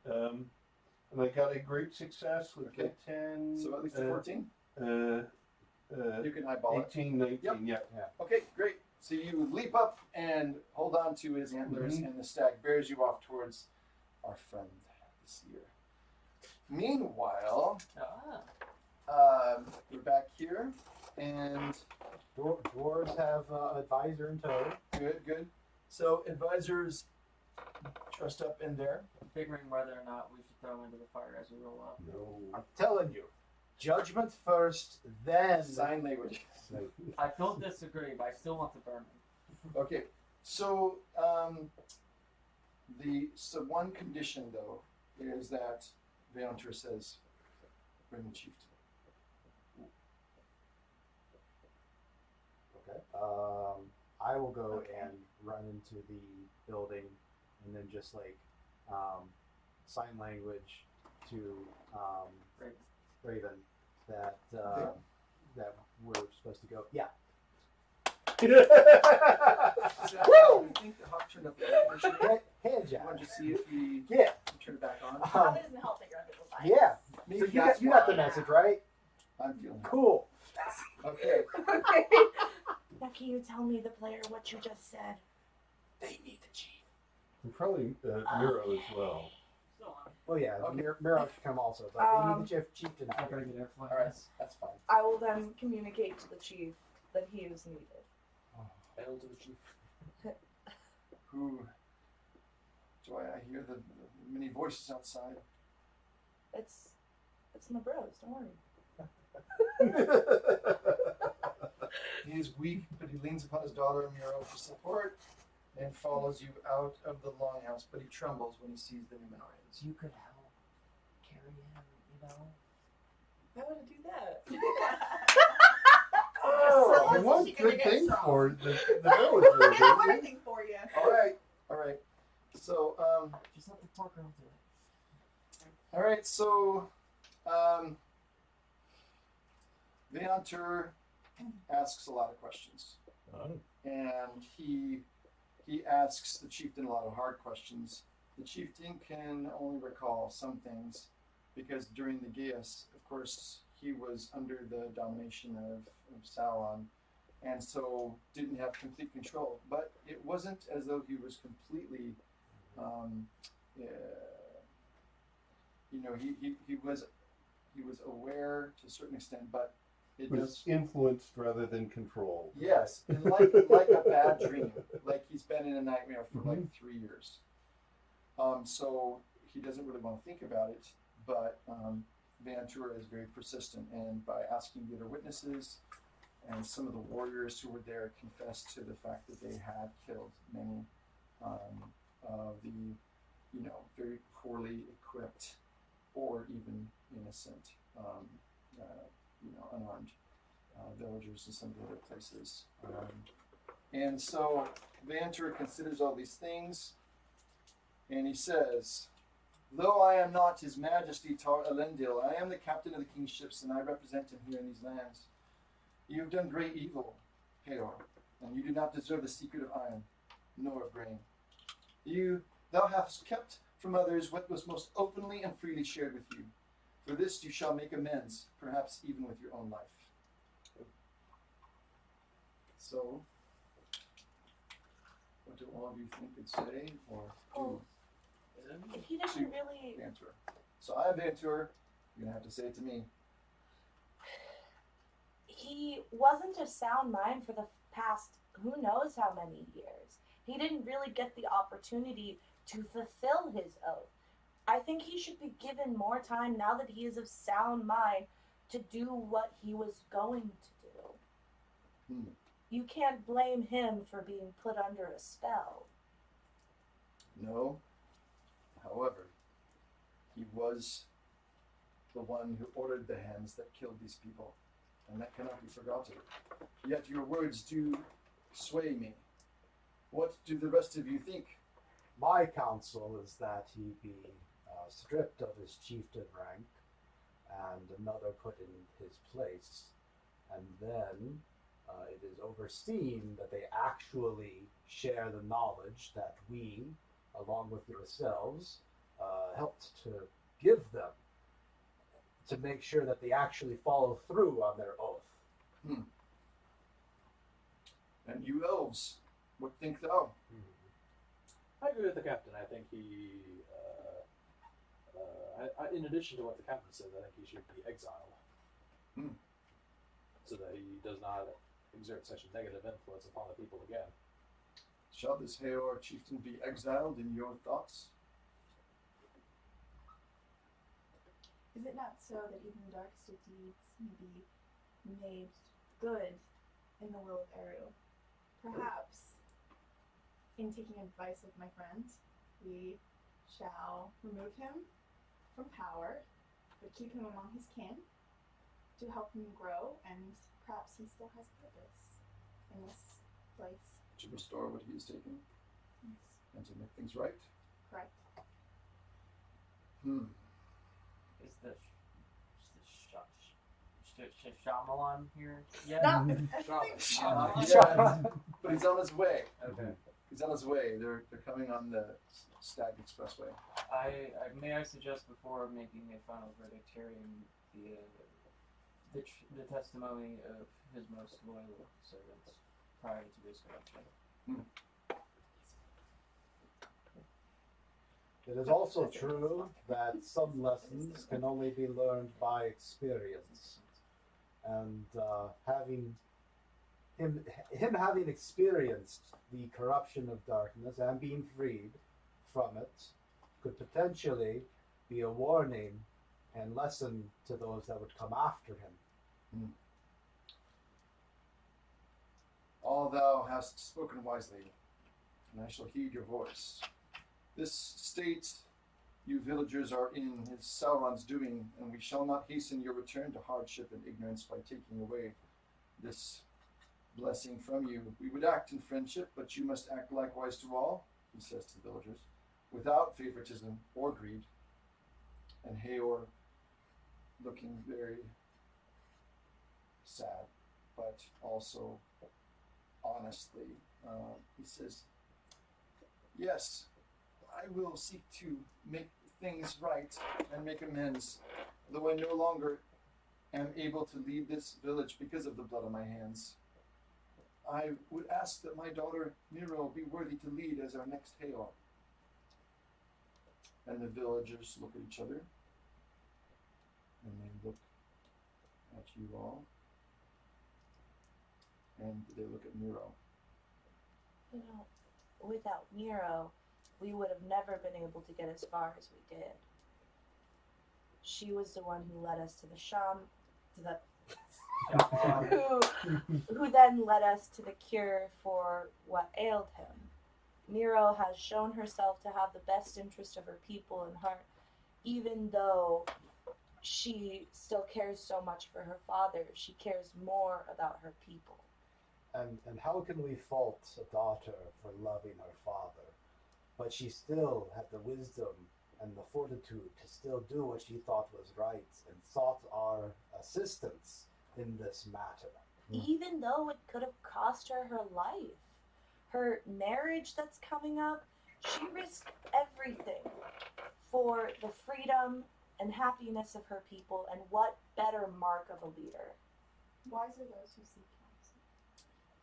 Wow. And I got a great success with Okay. the 10. So at least a 14. You can eyeball it. 18, 19, Yep. yeah. Okay, great. So you leap up and hold on to his antlers, and the stag bears you off towards our friend, the seer. Meanwhile, we're back here, and Dwarves have advisor in tow. good. So advisors trussed up in there. Figuring whether or not we should throw him into the fire as we roll up. No. I'm telling you, judgment first, then Sign language. I don't disagree, but I still want to burn him. Okay, so one condition though is that Vantur says, bring the chieftain. Okay. I will go and run into the building, and then just like sign language to Raven that that we're supposed to go. Yeah. Woo! I think the hawk turned up the air conditioner. Hand I jack. want to see if we Yeah. turn it back on. That doesn't help figure out people's lives. Yeah. Maybe So you that's got the why message, right? I'm feeling it. Cool. Okay. Now, can you tell me, the player, what you just said? They need the chief. And probably Miro as well. Well, yeah. Okay. Miro should come also, but they need the chieftain. I gotta get airflow. All right, that's fine. I will then communicate to the chief that he is needed. Hail to the chief. Who do I hear the many voices outside? It's my bros. Don't worry. He is weak, but he leans upon his daughter and Miro for support and follows you out of the longhouse, but he trembles when he sees the Numenorians. You could help carry him, you know? Why would I do that? Oh, So you want she's gonna good get things strong. for the village, I got don't you? everything for you. All right. So, Just let the poor girl do it. all right. So, Veantur asks a lot of questions, and he asks the chieftain a lot of hard questions. The chieftain can only recall some things because during the Geas, of course, he was under the domination of Sauron, and so didn't have complete control. But it wasn't as though he was completely, he was aware to a certain extent, but it Was does. influenced rather than controlled. Yes, and like a bad dream, like he's been in a nightmare for like 3 years. So he doesn't really want to think about it, but Ventura is very persistent, and by asking the other witnesses and some of the warriors who were there confessed to the fact that they had killed many of the, very poorly equipped or even innocent, unarmed villagers in some of the other places. And so Ventura considers all these things, and he says, "Though I am not His Majesty Tar Elendil, I am the captain of the king's ships, and I represent him here in these lands. You have done great evil, Peor, and you do not deserve the secret of iron, nor of grain. Thou hast kept from others what was most openly and freely shared with you. For this you shall make amends, perhaps even with your own life." So, what do all of you think and say, or do? He didn't really. Ventura. So I am Ventura. You're gonna have to say it to me. He wasn't a sound mind for the past who knows how many years. He didn't really get the opportunity to fulfill his oath. I think he should be given more time now that he is of sound mind to do what he was going to do. You can't blame him for being put under a spell. No. However, he was the one who ordered the hands that killed these people, and that cannot be forgotten. Yet your words do sway me. What do the rest of you think? My counsel is that he be stripped of his chieftain rank and another put in his place, and then it is overseen that they actually share the knowledge that we, along with yourselves, helped to give them, to make sure that they actually follow through on their oath. And you elves, what think thou? I agree with the captain. I think he, in addition to what the captain said, I think he should be exiled. So that he does not exert such a negative influence upon the people again. Shall this Heor chieftain be exiled in your thoughts? Is it not so that even the darkest of deeds may be made good in the will of Eru? Perhaps, in taking advice of my friend, we shall remove him from power, but keep him among his kin to help him grow, and perhaps he still has purpose in this place. To restore what he has taken Yes, and to make things right? correct. Is the Shyamalan here yet? Not, Yeah, but he's on his way. Okay. He's on his way. They're coming on the Stag Expressway. May I suggest before making a final verdict, hearing the testimony of his most loyal servants prior to his corruption. It is also true that some lessons can only be learned by experience, and having him having experienced the corruption of darkness and being freed from it could potentially be a warning and lesson to those that would come after him. thou hast spoken wisely, and I shall heed your voice. This state you villagers are in is Sauron's doing, and we shall not hasten your return to hardship and ignorance by taking away this blessing from you. We would act in friendship, but you must act likewise to all, he says to the villagers, without favoritism or greed. And Heor, looking very sad, but also honestly, he says, yes, I will seek to make things right and make amends, though I no longer am able to lead this village because of the blood on my hands. I would ask that my daughter Nero be worthy to lead as our next Heor. And the villagers look at each other, and they look at you all, and they look at Nero. You know, without Nero, we would have never been able to get as far as we did. She was the one who led us to the who then led us to the cure for what ailed him. Nero has shown herself to have the best interest of her people in heart, even though she still cares so much for her father. She cares more about her people. And how can we fault a daughter for loving her father? But she still had the wisdom and the fortitude to still do what she thought was right and sought our assistance in this matter. Even though it could have cost her her life. Her marriage that's coming up, she risked everything for the freedom and happiness of her people, and what better mark of a leader? Wise are those who seek counsel.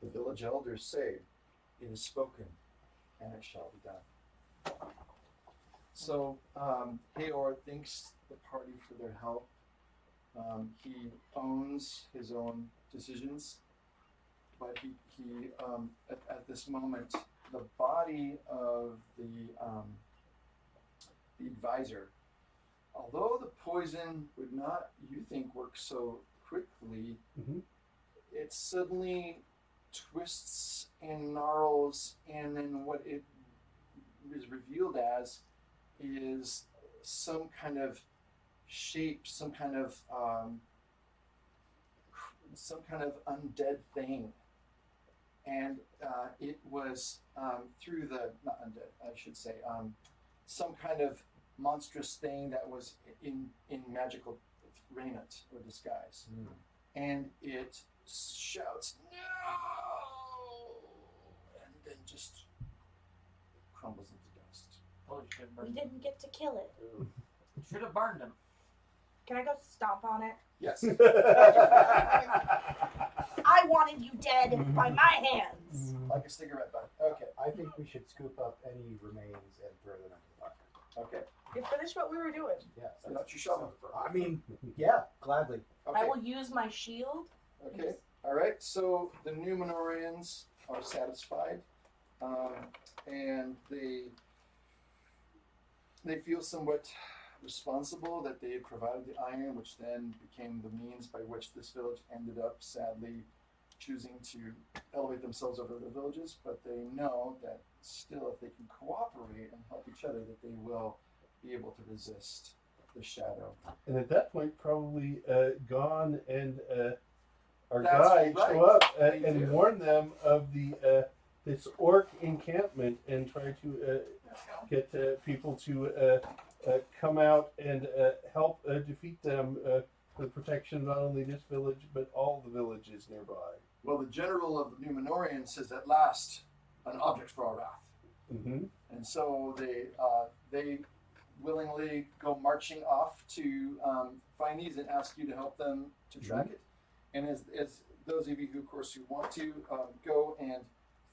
The village elders say, it is spoken, and it shall be done. So Heor thanks the party for their help. He owns his own decisions, but he at this moment, the body of the advisor, although the poison would not, you think, work so quickly, it suddenly twists and gnarls, and then what it is revealed as is some kind of shape, some kind of undead thing. And it was through the, not undead, I should say, some kind of monstrous thing that was in magical raiment or disguise. And it shouts, no! And then just crumbles into dust. Well, you should We burn didn't get to kill it. Should have burned him. Can I go stomp on it? Yes. I wanted you dead by my hands. Like a cigarette butt. Okay. I think we should scoop up any remains and throw them into the fire. Okay. You finished what we were doing. Yeah. So that's your shovel. I mean, yeah, gladly. Okay. I will use my shield. Okay. All right. So the Numenorians are satisfied, and they feel somewhat responsible that they had provided the iron, which then became the means by which this village ended up sadly choosing to elevate themselves over the villages. But they know that still, if they can cooperate and help each other, that they will be able to resist the shadow. And at that point, probably Gon and our That's guide right. show up They and do. warn them of the this orc encampment and try to get people to come out and help defeat them for the protection of not only this village but all the villages nearby. Well, the general of the Numenorians says, at last, an object for our wrath. Mm-hmm. And so they willingly go marching off to find these and ask you to help them to track it. And as those of you who, of course, who want to go and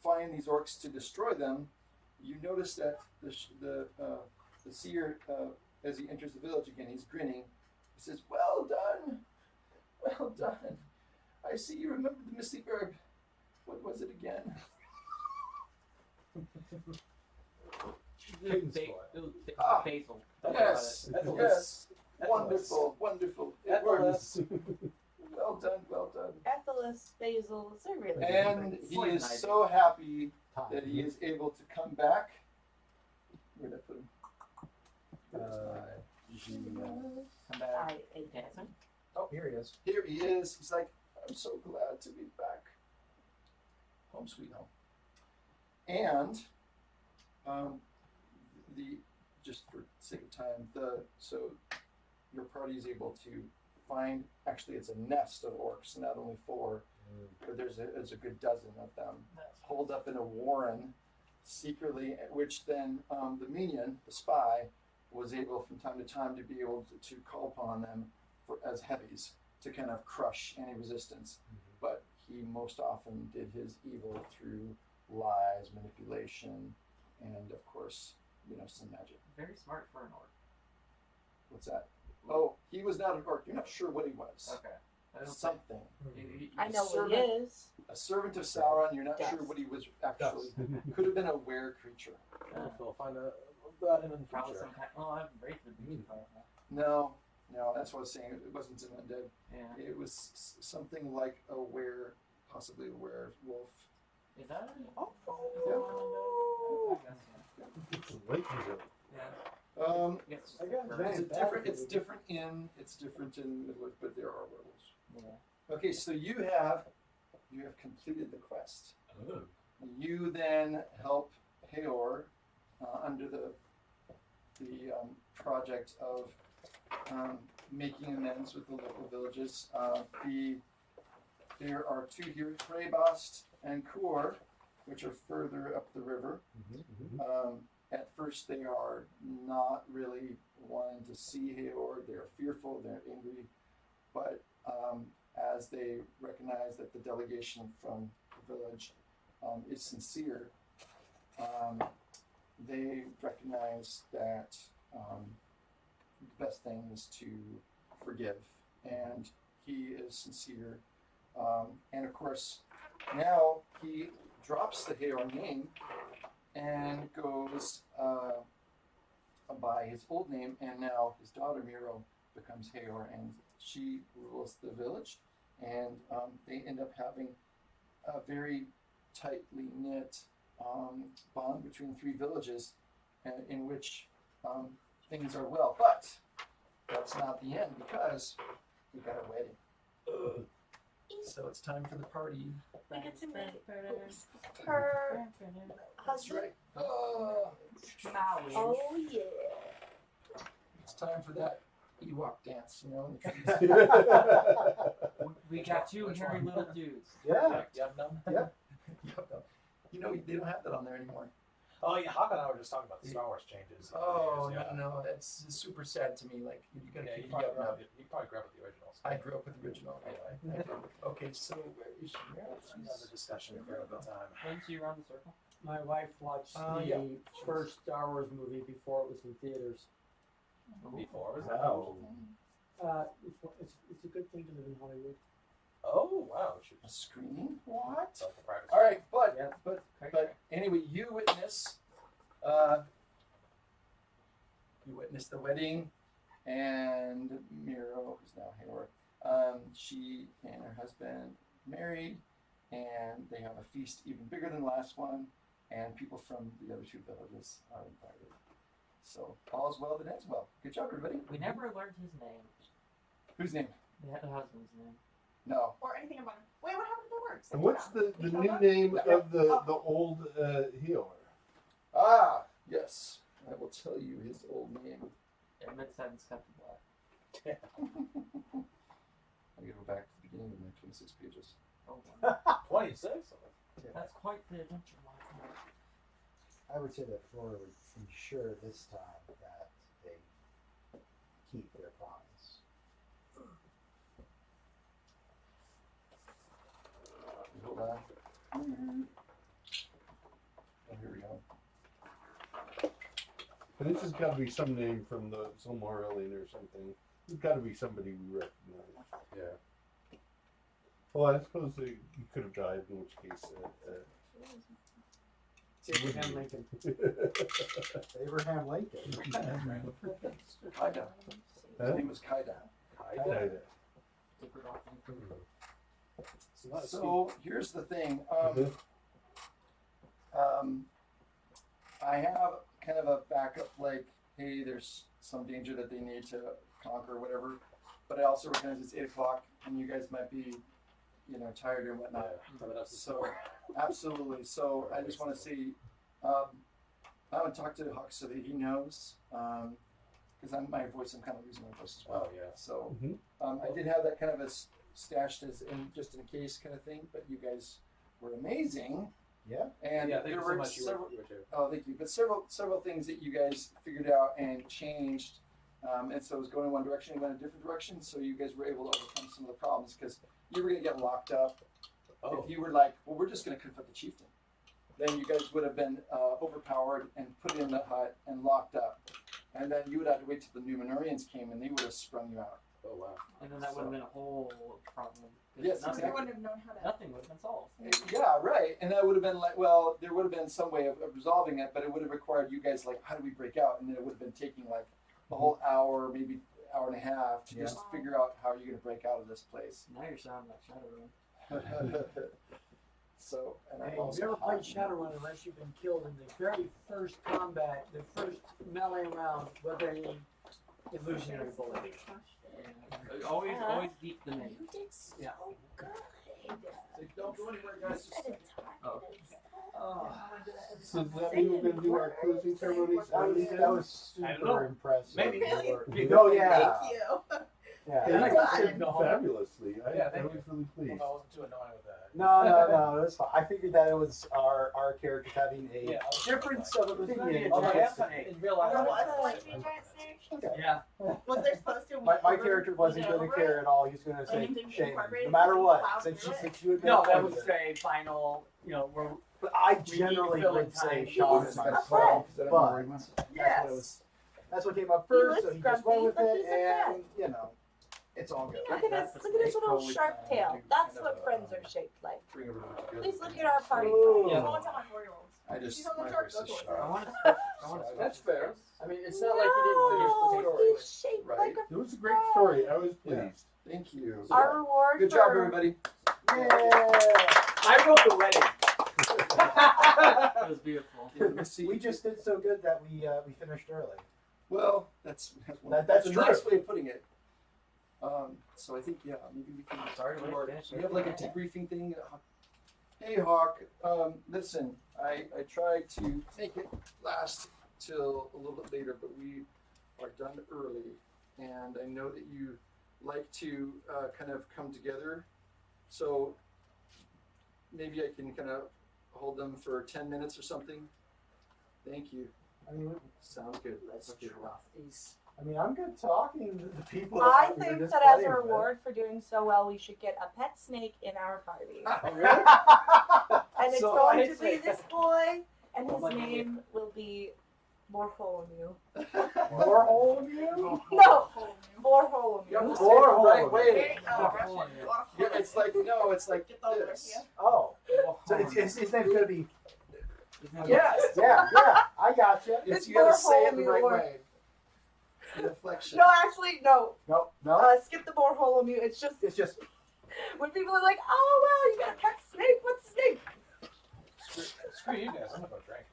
find these orcs to destroy them, you notice that the seer, as he enters the village again, he's grinning. He says, "Well done, well done. I see you remember the misty herb. What was it again?" Basil. Yes, That's yes. That's Wonderful, wonderful. It That's works. Well Well done, well done. Ethelus, Basil, they're really And good. he is so happy Time. that he is able to come back. Where did I put him? Come back. I ate Dancing. Oh, here he is. Here he is. He's like, I'm so glad to be back. Home sweet home. And just for sake of time, so your party is able to find, actually it's a nest of orcs, not only 4, but there's a good dozen of them holed up in a warren secretly, which then the minion, the spy, was able from time to time to be able to call upon them as heavies to kind of crush any resistance. But he most often did his evil through lies, manipulation, and of course, some magic. Very smart for an orc. What's that? Oh, he was not an orc. You're not sure what he was. Okay. I don't Something. I know what he servant. is. A servant of Sauron. You're not Dust. sure what he was actually. Could have been a were creature. We'll find out about him in the Probably future. some kind. Oh, I've Wraith would be too powerful. No, that's what I was saying. It wasn't an undead. Yeah. It was something like a were, possibly a werewolf. Is that it? Yeah. I guess so. Late is it? Yeah. It's Yes. different in Middle-earth, but there are werewolves. Yeah. Okay, so you have completed the quest. You then help Heor under the project of making amends with the local villages. There are 2 here, Freybast and Kur, which are further up the river. At first, they are not really wanting to see Heor. They're fearful, they're angry, but as they recognize that the delegation from the village is sincere, they recognize that the best thing is to forgive, and he is sincere. And of course, now he drops the Heor name and goes by his old name, and now his daughter Miro becomes Heor, and she rules the village, and they end up having a very tightly knit bond between 3 villages, in which things are well. But that's not the end, because we got a wedding. So it's time for the party. We get to meet her That's husband. right. Oh, Oh yeah. it's time for that Ewok dance, in the trees. We got 2 hairy little dudes. Yeah. Yum num. Yeah. They don't have that on there anymore. Oh yeah, Hawk and I were just talking about the Star Wars changes. Oh, Yeah. no, that's super sad to me. Like, you gotta Yeah, keep you me up now. probably grew up with the originals. I grew up with the original. I did. Okay, so where is she? Another discussion for another time. Once you around the circle. My wife watched the Yeah. first Star Wars movie before it was in theaters. Before was that? Wow. It's a good thing to live in Hollywood. Oh wow. We should A screening? What? start the private. All right, but Yeah. but anyway, you witness the wedding, and Miro, who's now Heor, she and her husband married, and they have a feast even bigger than the last one, and people from the other 2 villages are invited. So all's well that ends well. Good job, everybody. We never learned his name. Whose name? The husband's name. No. Or anything about him. Wait, what happened to the works? And what's the new name of the old Heor? Ah, yes. I will tell you his old name. Mid-sentence cut to black. I gotta go back to the beginning of my 26 pages. Oh, wow. 26. That's quite the adventure. Wow. I would say that Flora would ensure this time that they keep their promise. Hold on. Oh, here we go. And this has got to be some name from the Silmarillion or something. It's got to be somebody we recognize. Yeah. Well, I suppose you could have died, in which case. Abraham Lincoln. Abraham Lincoln. Kaida. His name was Kaida. Kaida. tapered off thing. So not a So here's the thing. I have kind of a backup, like, hey, there's some danger that they need to conquer or whatever. But I also recognize it's 8 o'clock and you guys might be, tired and whatnot. coming up to So, absolutely. So I just want to say, I haven't talked to Huck so that he knows, because I'm kind of losing my voice as well. Oh, yeah. So I did have that kind of a stashed as in just in case kind of thing, but you guys were amazing. Yeah. And Yeah, thank there you so were much. several. You were too. Oh, thank you. But several things that you guys figured out and changed. And so it was going in one direction, it went in a different direction. So you guys were able to overcome some of the problems because you were going to get locked up. Oh. If you were like, well, we're just going to confront the chieftain, then you guys would have been overpowered and put in the hut and locked up. And then you would have to wait till the Numenorians came and they would have sprung you out. Oh, wow. And then that would have been a whole problem. 'Cause Yes, nothing, I wouldn't have known how to. nothing would have been solved. Yeah, right. And that would have been like, well, there would have been some way of resolving it, but it would have required you guys like, how do we break out? And then it would have been taking like a whole hour, maybe hour and a half to just figure out how you're going to break out of this place. Now you're sounding like Shadowrun. So, and Hey, I'm have also you ever played hot. Shadowrun unless you've been killed in the very first combat, the first melee round with any illusionary bullet? Always deep the name. You did so Yeah. good. Don't go anywhere, guys. Oh. So does that mean we're going to do our closing ceremonies? That was I don't know. super impressive. Maybe. Oh yeah. Thank you. Yeah. Yeah, Yeah. you did fabulously. Yeah, I thank was really pleased. I wasn't too annoyed with that. No, it was fine. I figured that it was our characters having a Yeah, I was difference fine. of opinion. Although I am Just- in real life. There I was was going to fine. be a giant snake. Okay. Yeah. Was there supposed to? My character wasn't going to care at all. He was going to say, Anything "Shame, incorporated no matter with what." cloud Since through it? you had been No, that part would of it. say final, we're But I need generally filling would say time. Sean This is is my gonna friend, fall, 'cause I don't know where he but went. Yes. that's what came up He first, looks so he just grumpy, went with but it, he's a and it's all good. Look at his little sharp tail. That's what friends are shaped like. Bring everyone together. Please look at our party. Ooh. Yeah. Someone tell my 4-year-olds. I just, She's on the my chart, voice is go to it. sharp. I want to. That's fair. I mean, it's not no, like you didn't finish the story. he's shaped Right. like It was a great story. I was Yeah. pleased. Thank you. our reward Good for job, everybody. Yeah. I wrote the wedding. It was beautiful. We just did so good that we finished early. Well, that's That's a true. nice way of putting it. So I think maybe we can Sorry to or finish we have like a debriefing thing. Hey Hawk, listen, I tried to make it last till a little bit later, but we are done early, and I know that you like to kind of come together, so maybe I can kind of hold them for 10 minutes or something. Thank you. I mean, Sounds good. Let's Okay. drop these. I'm good talking to the people. I we were think just that as a playing with. reward for doing so well, we should get a pet snake in our party. Oh, really? And it's So going I'd to say- be this boy, and his Oh my name will be Borholmu. Borholmu? No, You Borholmu. have to say Or it the right hold. way. Russian. Yeah, it's like Get over this. here. Oh, so his name's gonna be. Yes. Yeah, I gotcha. It's, you gotta say it the right Borholmu. way. Inflection. No, actually, no. No. Skip the Borholmu. It's just It's just when people are like, "Oh wow, you got a pet snake. What's his name?" Screw you guys. I'm gonna go drink.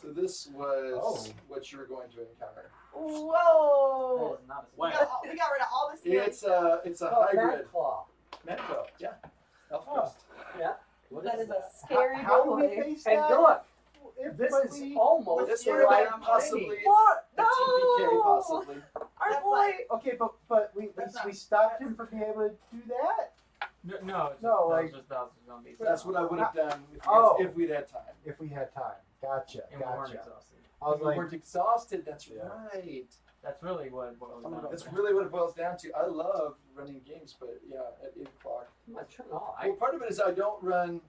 So this was Oh. what you were going to encounter. Whoa. That is not a We snake. got rid of all the snakes. It's a Oh, hybrid. Claw. Metro. Yeah. Elf Oh. Crest. What That is is a that? scary how do we boy. face And that? look, If this is we- almost This Yeah, would have like been possibly What? a TPK, possibly. Our That's boy. like- Okay, but we That's not- stopped him from being able to do that No, it's No, just, that like- was just thousands of zombies. That's what I would have done Oh. if we'd had time. if we had time. Gotcha. And we weren't Gotcha. exhausted. I was We like, weren't exhausted. That's Yeah. right. That's really what it boils down That's to. really what it boils down to. I love running games, but yeah, at 8 o'clock. I'm gonna turn off. Well, part of it is I don't run.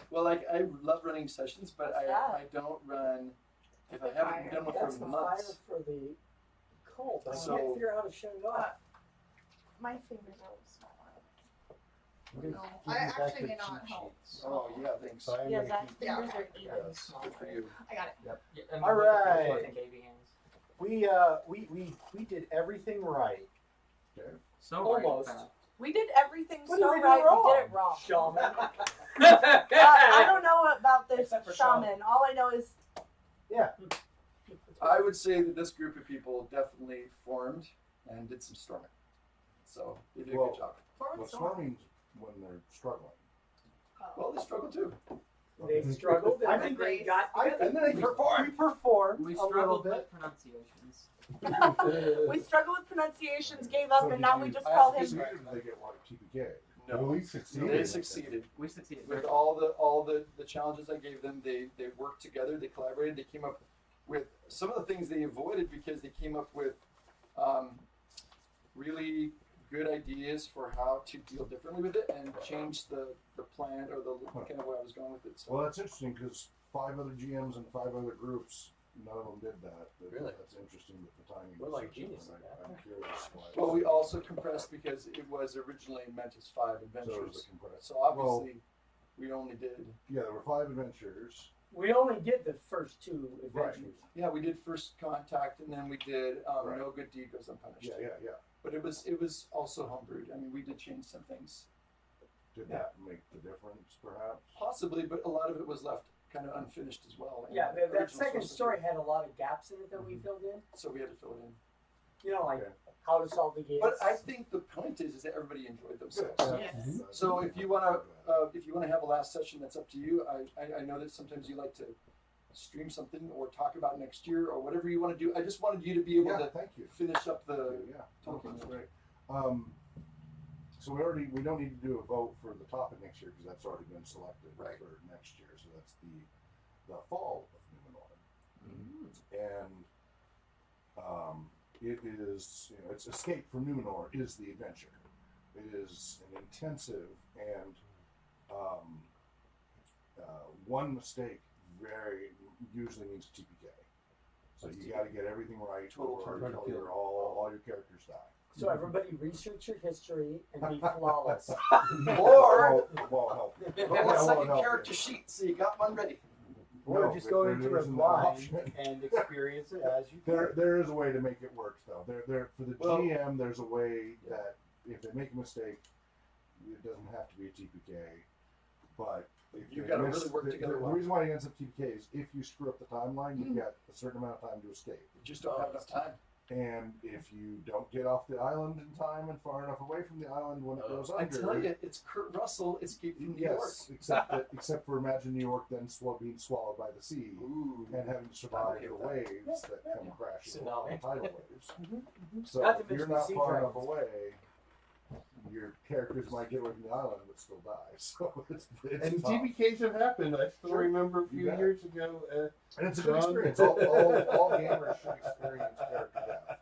Well, like I love running sessions, but What's that? I don't run if I haven't done one That's for the months. fire for the cult. I So- can't figure out how to shut it off. My fingernails smell. I'm gonna No, give I you back actually your may not cheat help. sheets. Oh yeah, thanks. So I'm Yeah, gonna Zach's keep- fingers are Yeah, even that's smaller. Good for you. I got it. Yeah, and All right. fucking baby hands. we did everything right. Okay. So Almost. right, in fact. We did everything What so did we do right. wrong? We did it wrong. Shaman. I don't know about this Except for shaman. All I know is I would say that this group of people definitely formed and did some storming. So they did a Well, good job. Well, storming's when they're struggling. Well, they struggled too. They struggled I and then think they got together. And then they We performed. performed We a little struggled bit. with pronunciations. we struggled with pronunciations, gave up, So and did now you we just I call have him. to Succeeded, or did they get like TPK? No. We succeeded. They succeeded. We succeeded. With all the challenges I gave them, they worked together, they collaborated, they came up with some of the things they avoided because they came up with really good ideas for how to deal differently with it and change the plan or the kind of where I was going with it. So Well, that's interesting because 5 other GMs and 5 other groups, none of them did that. Really? That's interesting that the timing. We're was like such that geniuses, man. I'm curious why. well, we also compressed because it was originally meant as 5 So it was adventures. the compressed. So obviously, we only did. Yeah, there were 5 adventures. We only did the first 2 Right. adventures. Yeah, we did First Contact, and then we did Right. No Good Deed Goes Unpunished. Yeah. But it was also homebrewed. I mean, we did change some things, Did Yeah. that make the difference, perhaps? possibly, but a lot of it was left kind of unfinished as well. Yeah, And that original second source story had a lot of gaps in it that we filled in. so we had to fill it in. You know, like Okay. how to solve the games. But I think the point is that everybody enjoyed themselves. Yes. So if you wanna have a last session, that's up to you. I know that sometimes you like to stream something or talk about next year or whatever you want to do. I just wanted you to be able Yeah, to thank you. finish up the. Yeah, Tolkien. that's great. So we don't need to do a vote for the topic next year because that's already been selected Right. for next year. So that's the fall of Numenor, and it is it's Escape from Numenor is the adventure. It is an intensive and one mistake very usually means TPK. So you got to get everything right Total or turn. all your characters die. So everybody research your history and be flawless. Or Won't help. roll a won't second help character you. sheet so you got one ready. Or No, just there- go into there it isn't that blind option. and experience it as you There is a way to make it work though. There for the Well- GM, there's a way that if they make a mistake, it doesn't have to be a TPK. But if You they gotta miss- really work together The well. reason why it ends up TPK is if you screw up the timeline, you get a certain amount of time to escape. You just don't have enough time. And if you don't get off the island in time and far enough away from the island when it goes I under, tell you, it's Kurt Russell, Escape from New York. yes, except for imagine New York then being swallowed by the sea Ooh. and having to survive okay the with that. waves that come crashing along Tsunami. tidal waves. So Not to if you're mention the not sea far dragons. enough away, your characters might get away from the island but still die. So it's And tough. TPKs have happened. I still Sure. remember a You few bet. years ago. And it's a good John? experience. All gamers should experience character death.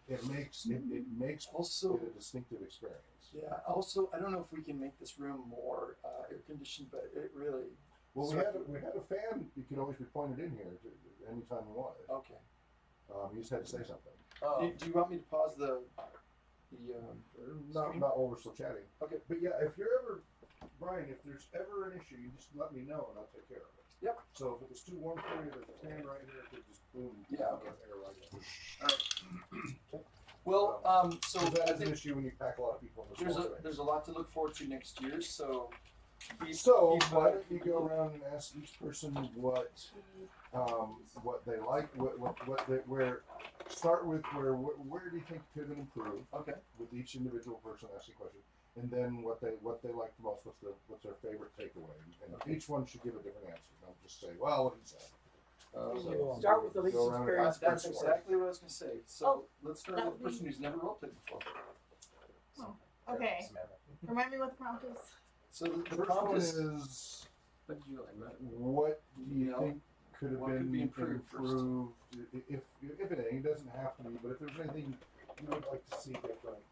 It makes Also, it a distinctive experience. yeah. Also, I don't know if we can make this room more air conditioned, but it really. Well, So- we had a fan. You could always be pointed in here anytime you wanted. Okay. You just had to say something. Do you want me to pause the Not stream? while we're still chatting. Okay. But yeah, if you're ever, Brian, if there's ever an issue, you just let me know and I'll take care of it. Yep. So if it was too warm for you, there's a fan right here. It could just boom. Yeah, okay. Air right in. Well, so So that I is an think issue when you pack a lot of people in the small space. there's a lot to look forward to next year. So. So why don't you go around and ask each person what they like, start with where do you think could improve? Okay. With each individual person asking a question, and then what they like the most, what's their favorite takeaway, and Okay. each one should give a different answer. Don't just say, well, what he said. So Start with the least Go around and experienced that's person. exactly what I was going to say. So Oh, let's start that with the would person who's never roleplayed before. Okay. Remind me what the prompt is. So the The first prompt one is is, What did you like about it? what do you know, think could have what could been be improved first? improved? If anything, it doesn't have to be, but if there's anything you would like to see different,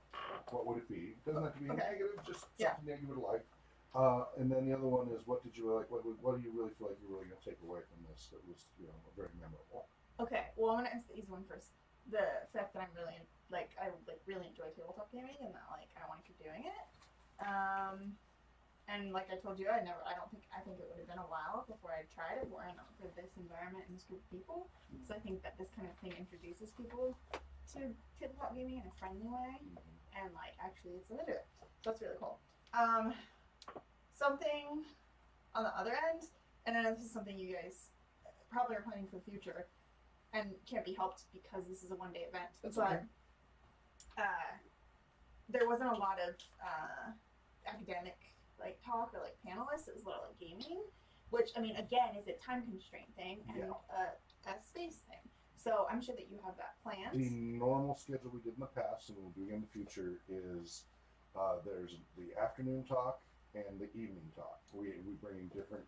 what would it be? It doesn't have to be Okay. negative, just Yeah. something that you would like. And then the other one is, what did you like? What do you really feel like you're really going to take away from this that was, very memorable? Okay, well, I'm gonna answer the easy one first. The fact that I really enjoy tabletop gaming and that I want to keep doing it. And like I told you, I think it would have been a while before I tried it, for this environment and this group of people. So I think that this kind of thing introduces people to tabletop gaming in a friendly way. and like actually it's literate. So that's really cool. Something on the other end, and I know this is something you guys probably are planning for the future, and can't be helped because this is a one-day event. That's but okay. there wasn't a lot of academic like talk or like panelists. It was a lot of like gaming, which I mean, again, is a time constraint thing and a space thing. So I'm sure that you have that planned. The normal schedule we did in the past and we'll do in the future is there's the afternoon talk and the evening talk. We bring in different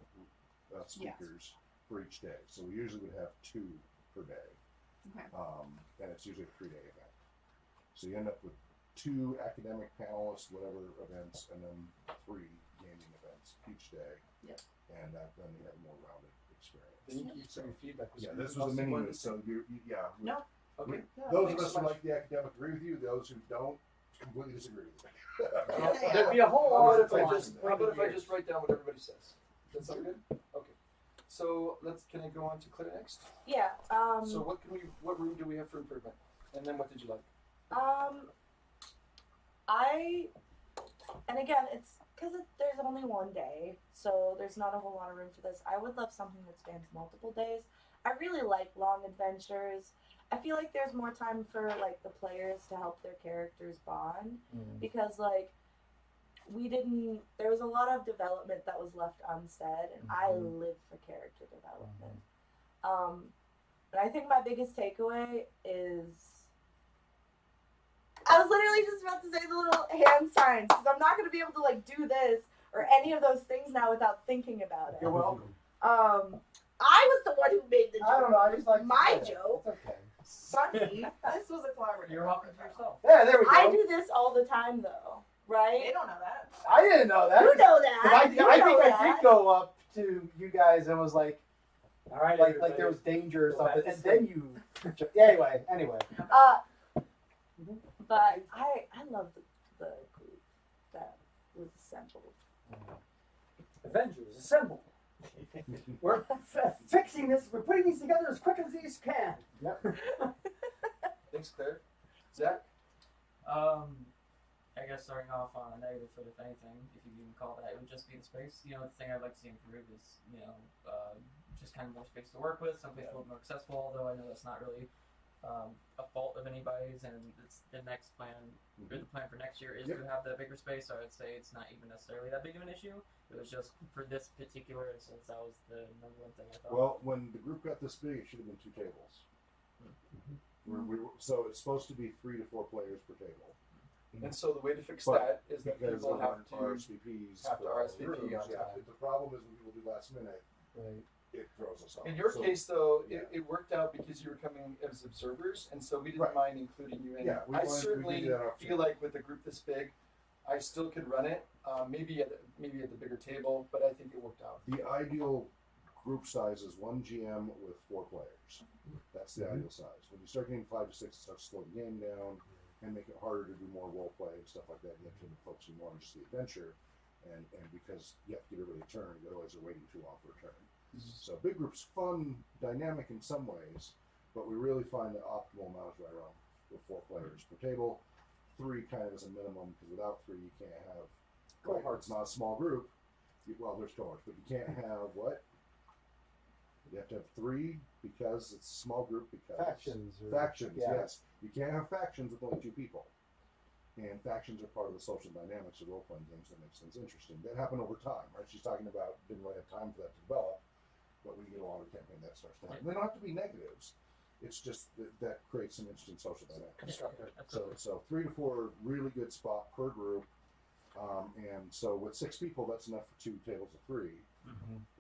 speakers for each day. So we usually would have 2 per day. Okay. And it's usually a 3-day event. So you end up with 2 academic panelists, whatever events, and then 3 gaming events each day. Yep. And then you have a more rounded experience. Then you keep sending feedback. Yeah, this was a mini one, so No. Okay. Those of Thanks us so who much. like the academic agree with you. Those who don't completely disagree with you. There'd be a whole How lot about of if I just write down what everybody says? Does that sound good? Okay. So can I go on to Claire next? Yeah. So what room do we have for improvement? And then what did you like? And again, it's because there's only one day, so there's not a whole lot of room for this. I would love something that spans multiple days. I really like long adventures. I feel like there's more time for like the players to help their characters bond because like there was a lot of development that was left unsaid, and I live for character development. And I think my biggest takeaway is I was literally just about to say the little hand signs because I'm not going to be able to like do this or any of those things now without thinking about it. You're welcome. I was the one who made the joke. I don't know. I just like My joke. It's okay. Funny. This was a collaborative. You're welcome to yourself. Yeah, there we go. I do this all the time though, right? They don't know that. I didn't know that. You know that. I You think know I that. did go up to you guys and was like, All right, like there was danger or Go back something, to and sleep. then you. Yeah, anyway. But I love the group that was assembled. Avengers, assemble. We're fixing this. We're putting these together as quick as these can. Yep. Thanks, Claire. Zach? I guess starting off on a negative foot, if anything, if you can even call that, it would just be the space. The thing I'd like to see improve is, just kind of more space to work with, someplace a little more accessible, although I know that's not really a fault of anybody's, and it's the next plan, or the plan for next year is to have that bigger space, so I'd say it's not even necessarily that big of an issue. It was just for this particular instance, that was the number one thing I thought. Well, when the group got this big, it should have been 2 tables. So it's supposed to be 3 to 4 players per table. And so the way to fix But that is that because people of have to RSVPs have to for all the RSVP rooms, on time. The problem is when people do last minute, Right. it throws us off. In your So- case, though, yeah. it worked out because you were coming as observers, and so we didn't Right. mind including you in. Yeah, we I wanted- we certainly gave you that option. feel like with a group this big, I still could run it. Maybe at the bigger table, but I think it worked out. The ideal group size is 1 GM with 4 players. That's the ideal size. When you start getting 5 to 6, it starts to slow the game down and make it harder to do more role play and stuff like that. You have to focus more on just the adventure, and because you have to give everybody a turn, otherwise they're waiting too long for a turn. So big group's fun, dynamic in some ways, but we really find the optimal amount is right around with 4 players per table. 3 kind of as a minimum, because without 3 you can't have cohorts. It's not a small group. Well, there's cohorts, but you can't have what? You have to have 3 because it's a small group. Because Factions. yes. You can't have factions with only 2 people. And factions are part of the social dynamics of role-playing games that makes things interesting. That happened over time, right? She's talking about didn't really have time for that to develop, but when you get a longer campaign, that starts to happen. They don't have to be negatives. It's just that creates some interesting social dynamics. So 3 to 4 really good spot per group, and so with 6 people, that's enough for 2 tables of 3.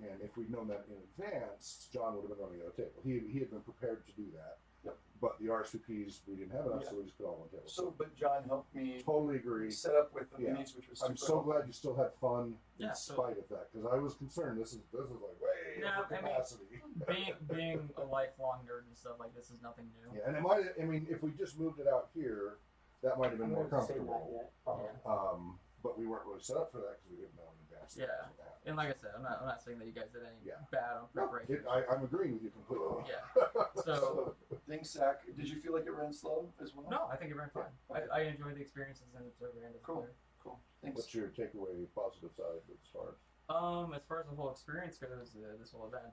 And if we'd known that in advance, John would have been running the other table. He had been prepared to do that. Yep. But the RSVPs we didn't have enough, so we just put all on one table. So, but John helped me Totally agree. set up with the Yeah. minis, which was I'm super so helpful. glad you still had fun in Yeah, so- spite of that, because I was concerned. This is like way No, over I mean, capacity. being a lifelong nerd and stuff like this is nothing new. Yeah, and it might. I mean, if we just moved it out here, that might have been more I'm going to say comfortable. not yet. But we weren't really set up for that because we didn't know in advance that Yeah. was going to happen. And like I said, I'm not saying that you guys did any Yeah. bad on No, preparation. I'm agreeing with you completely. Yeah. So Thanks, Zach. Did you feel like it ran slow as well? no, I think it ran fine. I enjoyed the experience as an observer and as a Cool. player. Cool. Thanks. What's your takeaway positive side as far as? As far as the whole experience goes, this whole event,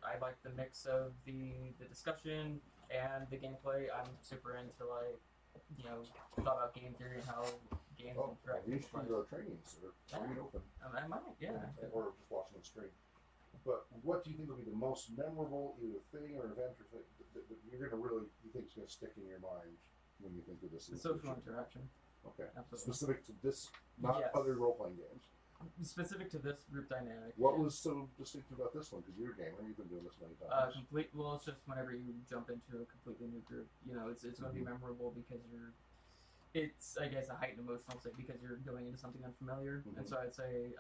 I like the mix of the discussion and the gameplay. I'm super into thought about game theory and how games Oh, interact you with should players. go to trainings or training open. I might, yeah. Or just watching on stream. But what do you think will be the most memorable either thing or event or thing that you're going to really, you think is going to stick in your mind when you think of this? The social interaction. Okay. Absolutely. Specific to this, not Yes. other role-playing games. Specific to this group dynamic. What was so distinctive about this one? Because you're a gamer, you've been doing this many times. Well, it's just whenever you jump into a completely new group, it's going to be memorable because it's, I guess, a heightened emotional state because you're going into something unfamiliar. Mhm. And so I'd say,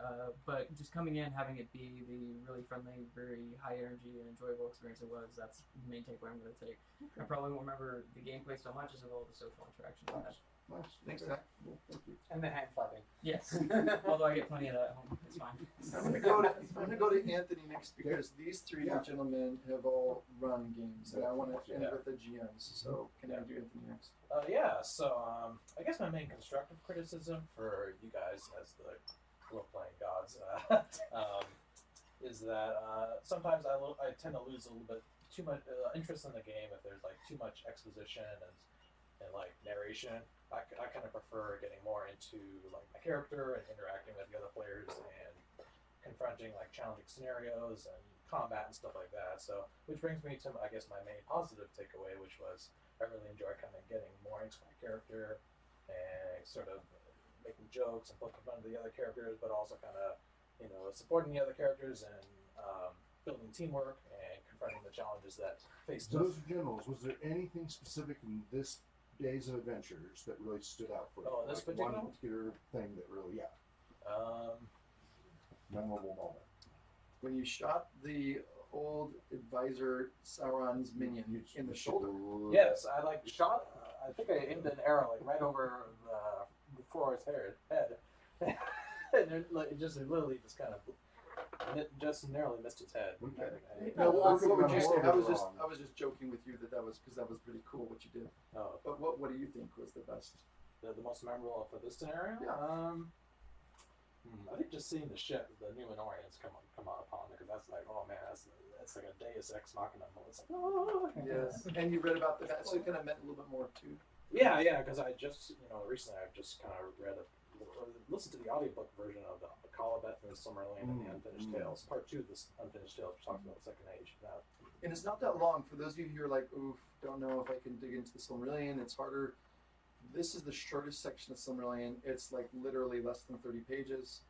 but just coming in, having it be the really friendly, very high energy and enjoyable experience it was, that's the main takeaway I'm going to take. I probably won't remember the gameplay so much as all the social interactions I had. Nice. Thanks, Okay. Zach. Cool. Thank you. And the hand clapping. Yes. Although I get plenty of that at home. It's fine. I'm gonna go to Anthony next because these three gentlemen have all run games, and I want to end with the GMs. So can I do Anthony next? So I guess my main constructive criticism for you guys as the role-playing gods is that sometimes I tend to lose a little bit too much interest in the game if there's too much exposition and narration. I kind of prefer getting more into my character and interacting with the other players and confronting challenging scenarios and combat and stuff like that. So, which brings me to I guess my main positive takeaway, which was I really enjoy kind of getting more into my character and sort of making jokes and poking fun of the other characters, but also kind of supporting the other characters and building teamwork and confronting the challenges that face So us. those are generals. Was there anything specific in this Days of Adventures that really stood out for you? Oh, this one particular? particular thing that really, memorable moment. When you shot the old advisor Sauron's minion in the shoulder. Yes, I shot. I think I aimed an arrow right over before his head, and it just literally just kind of just narrowly missed his head. Okay. No, what would you say? More I was wrong. just joking with you that was because that was pretty cool what you did. Oh, But what do you think was the best? the most memorable for this scenario. Yeah. I think just seeing the ship, the Numenorians come upon it, because that's oh man, that's like a Deus Ex Machina. It's oh. Yes. And you read about that, so it kind of meant a little bit more too. Yeah, because I just recently I've just kind of listened to the audiobook version of the Calabeth and the Silmarillion and the Unfinished Tales, part 2 of this Unfinished Tales, which talks about the Second Age. And it's not that long. For those of you who are like, oof, don't know if I can dig into the Silmarillion, it's harder. This is the shortest section of Silmarillion. It's literally less than 30 pages,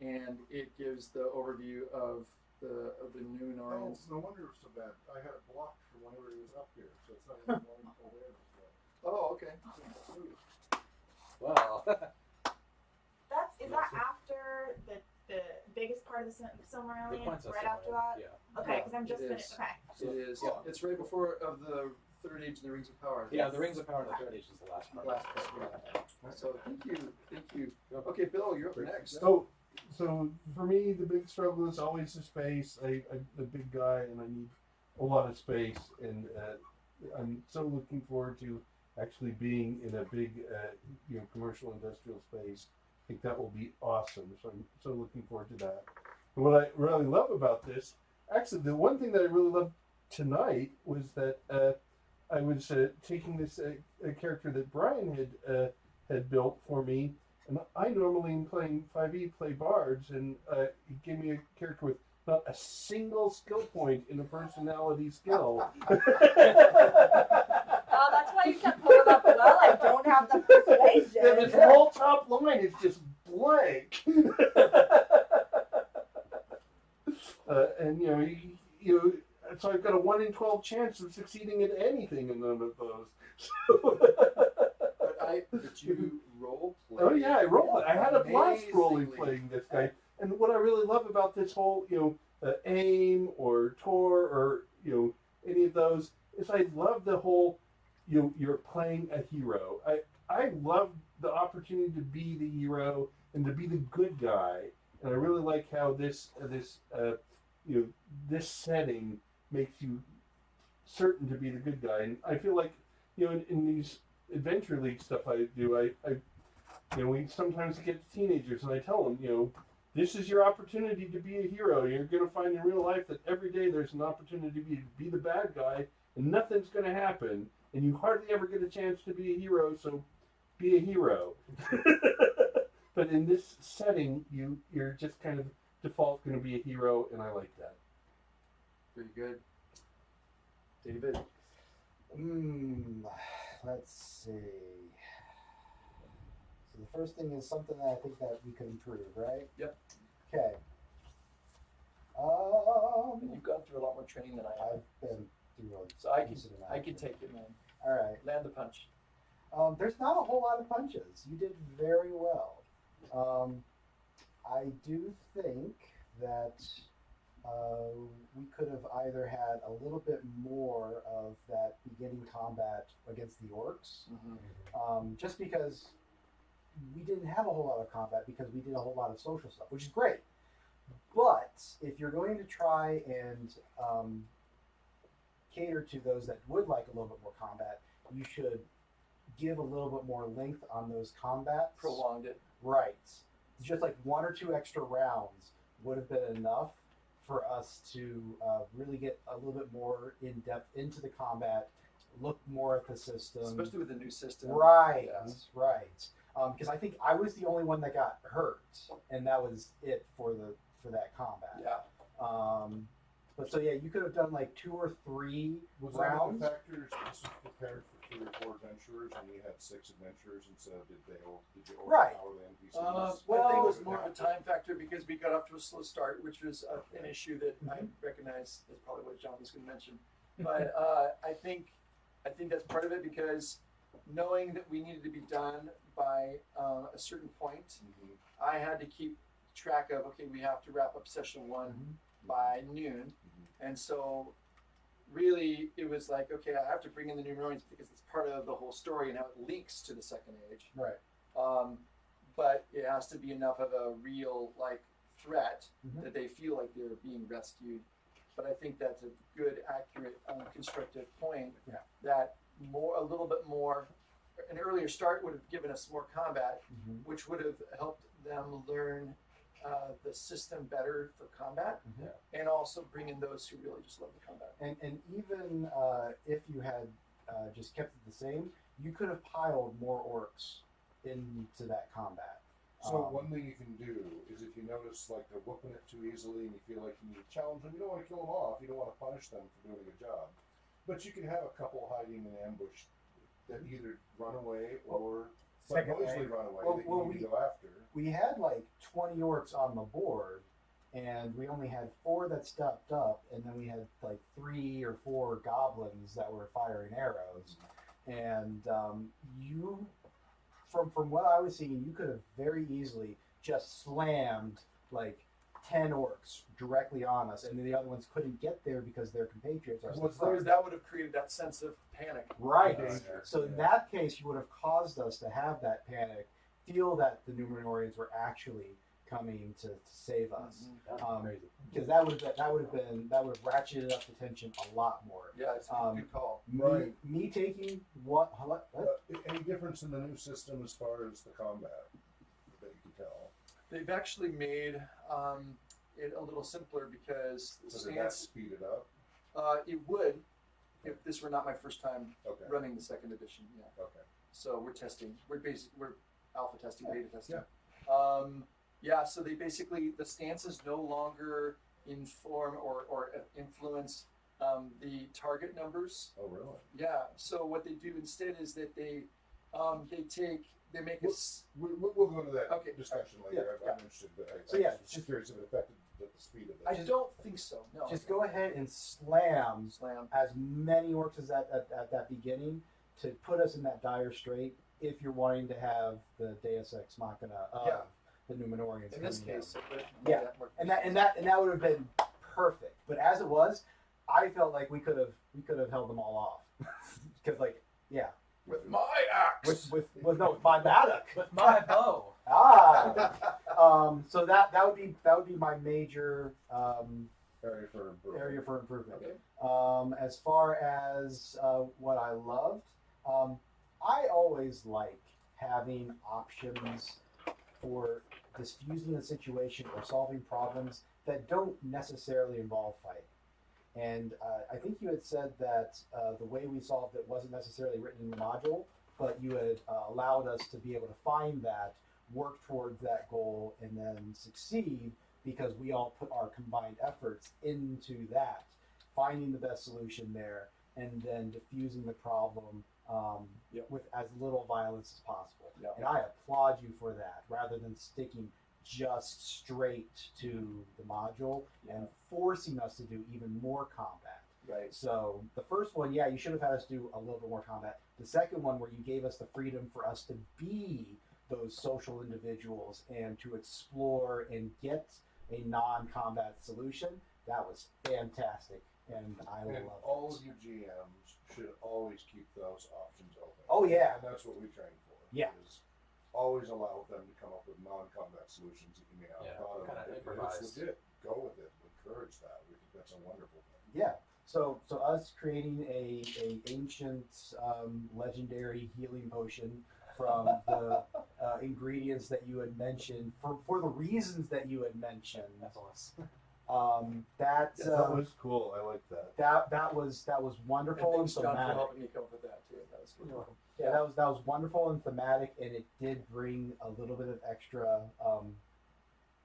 and it gives the overview of the Numenorians. Oh, no wonder it's so bad. I had it blocked for whenever he was up here, so it's not even going until there. Oh, okay. Wow. Is that after the biggest part of the Silmarillion? Right after that? Yeah. Okay, because I'm just It finished. is. Okay. It is. It's right before of the Third Age and the Rings of Power. Yeah, the Rings of Power and the Third Age is the last part. Last part, yeah. So thank you. Okay, Bill, you're up next. So for me, the big struggle is always the space. I'm a big guy, and I need a lot of space. And I'm so looking forward to actually being in a big, commercial industrial space. I think that will be awesome. So I'm so looking forward to that. And what I really love about this, actually, the one thing that I really loved tonight was that I was taking this a character that Brian had built for me, and I normally in playing 5e play bards, and he gave me a character with not a single skill point in a personality skill. Oh, that's why you kept pulling up. Well, I don't have the persuasion. And this whole top line is just blank. And so I've got a 1 in 12 chance of succeeding at anything in none of those. But you role play. Oh yeah, I rolled. I had a blast rolling Amazingly. playing this guy. And what I really love about this whole, AIM or Tor or any of those is I love the whole, you're playing a hero. I love the opportunity to be the hero and to be the good guy and I really like how this this setting makes you certain to be the good guy. And I feel like in these adventure league stuff I do, we sometimes get teenagers and I tell them, this is your opportunity to be a hero. You're going to find in real life that every day there's an opportunity to be the bad guy, and nothing's going to happen, and you hardly ever get a chance to be a hero, so be a hero. But in this setting, you're just kind of default going to be a hero, and I like that. Very good. David? Let's see. So the first thing is something that I think that we could improve, right? Yep. Okay. You've gone through a lot more training than I have. I've been through a So I decent amount. can take it, man. All right. Land the punch. There's not a whole lot of punches. You did very well. I do think that we could have either had a little bit more of that beginning combat against the orcs, just because we didn't have a whole lot of combat because we did a whole lot of social stuff, which is great. But if you're going to try and cater to those that would like a little bit more combat, you should give a little bit more length on those combats. Prolonged it. Right. Just like 1 or 2 extra rounds would have been enough for us to really get a little bit more in depth into the combat, look more at the system. Especially with the new system. Right, Yeah. right. Because I think I was the only one that got hurt, and that was it for that combat. Yeah. But so yeah, you could have done like 2 or 3 Was rounds. that the factors? This was prepared for 3 or 4 adventurers, and you had 6 adventurers, and so did you Right. overpower the NPCs? I think it was more of a time factor because we got off to a slow start, which was an issue that I recognize is probably what John was going to mention. But I think that's part of it because knowing that we needed to be done by a certain point, I had to keep track of, okay, we have to wrap up session 1 by noon. And so really it was like, okay, I have to bring in the Numenorians because it's part of the whole story and how it links to the Second Age. Right. But it has to be enough of a real threat that they feel like they're being rescued. But I think that's a good, accurate, constructive point. Yeah. That a little bit more, an earlier start would have given us more combat, which would have helped them learn the system better for combat, and also bring in those who really just love the combat. And even if you had just kept it the same, you could have piled more orcs into that combat. So one thing you can do is if you notice like they're whooping it too easily and you feel like you need to challenge them, you don't want to kill them off, you don't want to punish them for doing a good job. But you can have a couple hiding in ambush that either run away or mostly run away that you need to go after. We had like 20 orcs on the board, and we only had 4 that stepped up, and then we had like 3 or 4 goblins that were firing arrows. And you, from what I was seeing, you could have very easily just slammed like 10 orcs directly on us, and then the other ones couldn't get there because their compatriots are. That would have created that sense of panic. Right. So in that case, you would have caused us to have that panic, feel that the Numenorians were actually coming to save us. Because that would have ratcheted up the tension a lot more. Yeah, it's a good call. Me taking what? Any difference in the new system as far as the combat that you can tell? They've actually made it a little simpler because the So did that speed it up? it would if this were not my first time Okay. running the 2nd edition. Yeah. Okay. So we're testing. We're alpha testing, beta testing. Yeah. So they basically, the stances no longer inform or influence the target numbers. Oh, really? Yeah. So what they do instead is that they make us. We'll go to that discussion later. Yeah. I'm interested, but So I yeah, was just curious if it affected the speed of it. I don't think so. No. Just go ahead and slam as many orcs as at that beginning to put us in that dire strait if you're wanting to have the Deus Ex Machina of the Numenorians. In this case, and that would have been perfect. But as it was, I felt like we could have held them all off because with my axe, with my mattock, with my bow. So that would be my major Area for improvement. area for improvement. Okay. As far as what I loved, I always like having options for diffusing the situation or solving problems that don't necessarily involve fighting. And I think you had said that the way we solved it wasn't necessarily written in the module, but you had allowed us to be able to find that, work towards that goal, and then succeed because we all put our combined efforts into that, finding the best solution there, and then diffusing the problem with as little violence as possible. Yep. And I applaud you for that, rather than sticking just straight to the module and forcing us to do even more combat. Right. So the first one, yeah, you should have had us do a little bit more combat. The second one, where you gave us the freedom for us to be those social individuals and to explore and get a non-combat solution, that was fantastic, and I And love all it. of you GMs should always keep those options open. Oh, yeah. And that's what we train for. Yeah. Is always allow them to come up with non-combat solutions that you may not have thought of. Kinda If improvise. it's legit, go with it. Encourage that. We think that's a wonderful thing. Yeah. So us creating a ancient legendary healing potion from the ingredients that you had mentioned for the reasons that you had mentioned. That's awesome. That That was cool. I like that. that was And wonderful and thanks, John, for thematic. helping me come up with that too. That was good. Yeah, that was wonderful and thematic, and it did bring a little bit of extra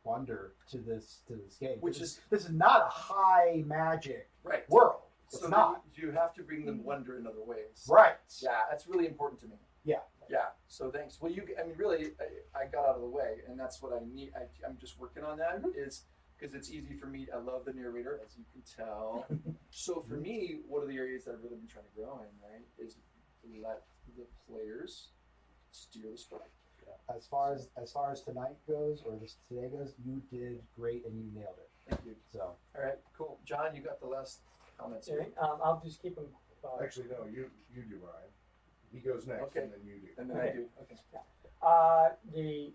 wonder to this game. Which this is is not a high magic right. world. It's So not. you have to bring them wonder in other ways. Right. Yeah, that's really important to me. Yeah. Yeah. So thanks. Well, really, I got out of the way, and that's what I need. I'm just working on that. Is because it's easy for me. I love the narrator, as you can tell. So for me, one of the areas that I've really been trying to grow in, right, is let the players steer the story. As far as tonight goes, or just today goes, you did great and you nailed it. Thank you. So All right, cool. John, you got the last comments here. Okay, I'll just keep them. Actually, no, you do, Brian. He goes next, Okay. and then you do. And then I do. Okay. The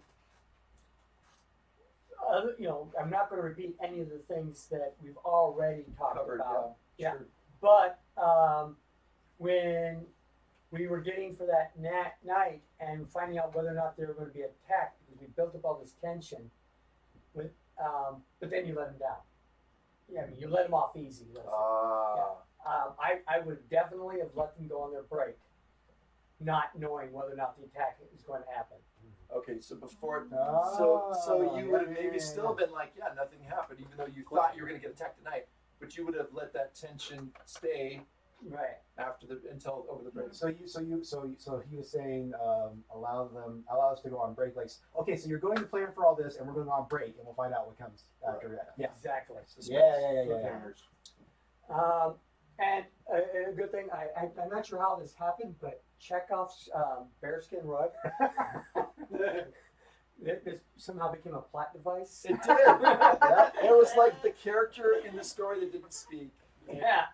other, I'm not going to repeat any of the things that we've already talked Covered. about. Yeah. Yeah. Sure. But when we were getting for that night and finding out whether or not they were going to be attacked because we built up all this tension, but then you let them down. Yeah, I mean, you let them off easy. I would definitely have let them go on their break, not knowing whether or not the attack is going to happen. Okay, so before, Oh, so you would have yeah, maybe yeah, still been like, yeah, nothing happened, even though you thought you were going to get attacked tonight, but you would have let that tension stay Right. after until over the break. So he was saying allow us to go on break. Like, okay, so you're going to plan for all this, and we're going to go on break, and we'll find out what comes after that. Yeah. Exactly. Yeah. And a good thing, I'm not sure how this happened, but Chekhov's bearskin rug this somehow became a plot device. It did. Yeah. It was like the character in the story that didn't speak. Yeah.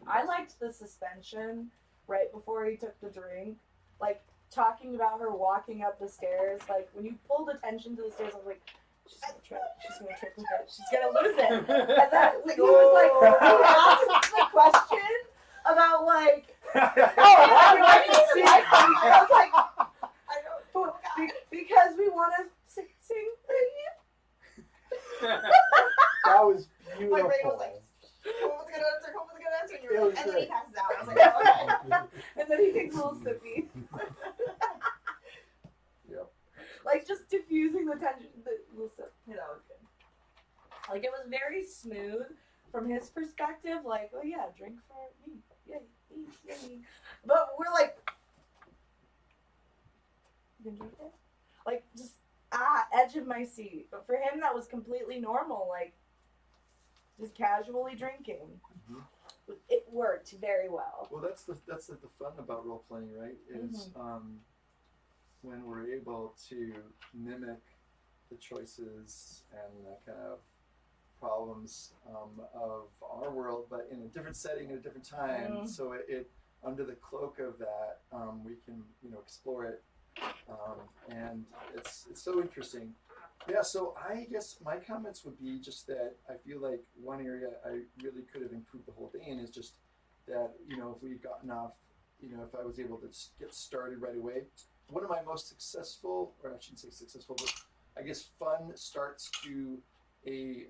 I liked the suspension right before he took the drink. Like, talking about her walking up the stairs. Like, when you pulled attention to the stairs, I was like, she's gonna trip with it. She's gonna lose it. And then like, he was like, he asked the question about, like, why did you like me? I was like, because we want to sing for you. That was beautiful. My brain was like, come with a good answer, and you were It like, was and then great. he passes out. I was like, okay. And then he takes a little sippy. Yep. Like, just diffusing the tension. The little sip. Yeah, that was good. Like, it was very smooth from his perspective. Like, oh yeah, drink for me. Yay. But we're like, you can drink it? Like, just, edge of my seat. But for him, that was completely normal. Like, just casually drinking. Mm-hmm. It worked very well. Well, that's the fun about role playing, right? Is when we're able to mimic the choices and the kind of problems of our world, but in a different setting at a different time. So it under the cloak of that, we can explore it And it's so interesting. Yeah, so I guess my comments would be just that I feel like one area I really could have improved the whole thing in is just that, if we had gotten off, if I was able to get started right away. One of my most successful, or I shouldn't say successful, but I guess fun starts to a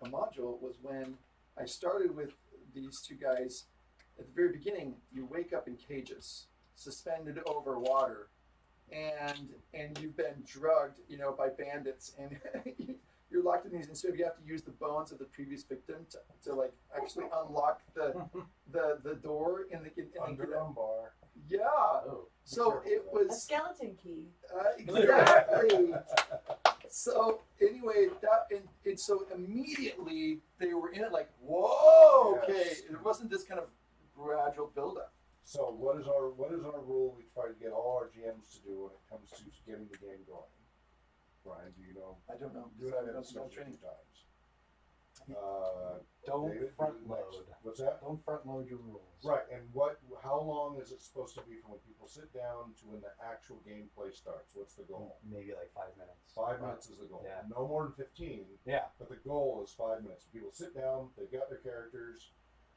module was when I started with these two guys. At the very beginning, you wake up in cages, suspended over water, and you've been drugged, by bandits, and you're locked in these. And so you have to use the bones of the previous victim to like actually unlock the door in the Underground bar. Yeah. Oh, So it A was skeleton key. exactly. So anyway, and so immediately they were in it like, whoa, okay. Yes. It wasn't this kind of gradual buildup. So what is our rule we try to get all our GMs to do when it comes to getting the game going? Brian, do you know? I don't know. You So have I had don't know discussion a training. few times. Don't David, front you next. load. What's that? Don't front load your rules. Right, and how long is it supposed to be from when people sit down to when the actual gameplay starts? What's the goal? Maybe like 5 minutes. 5 minutes is the goal. Yeah. No more than 15, Yeah. but the goal is 5 minutes. People sit down, they've got their characters.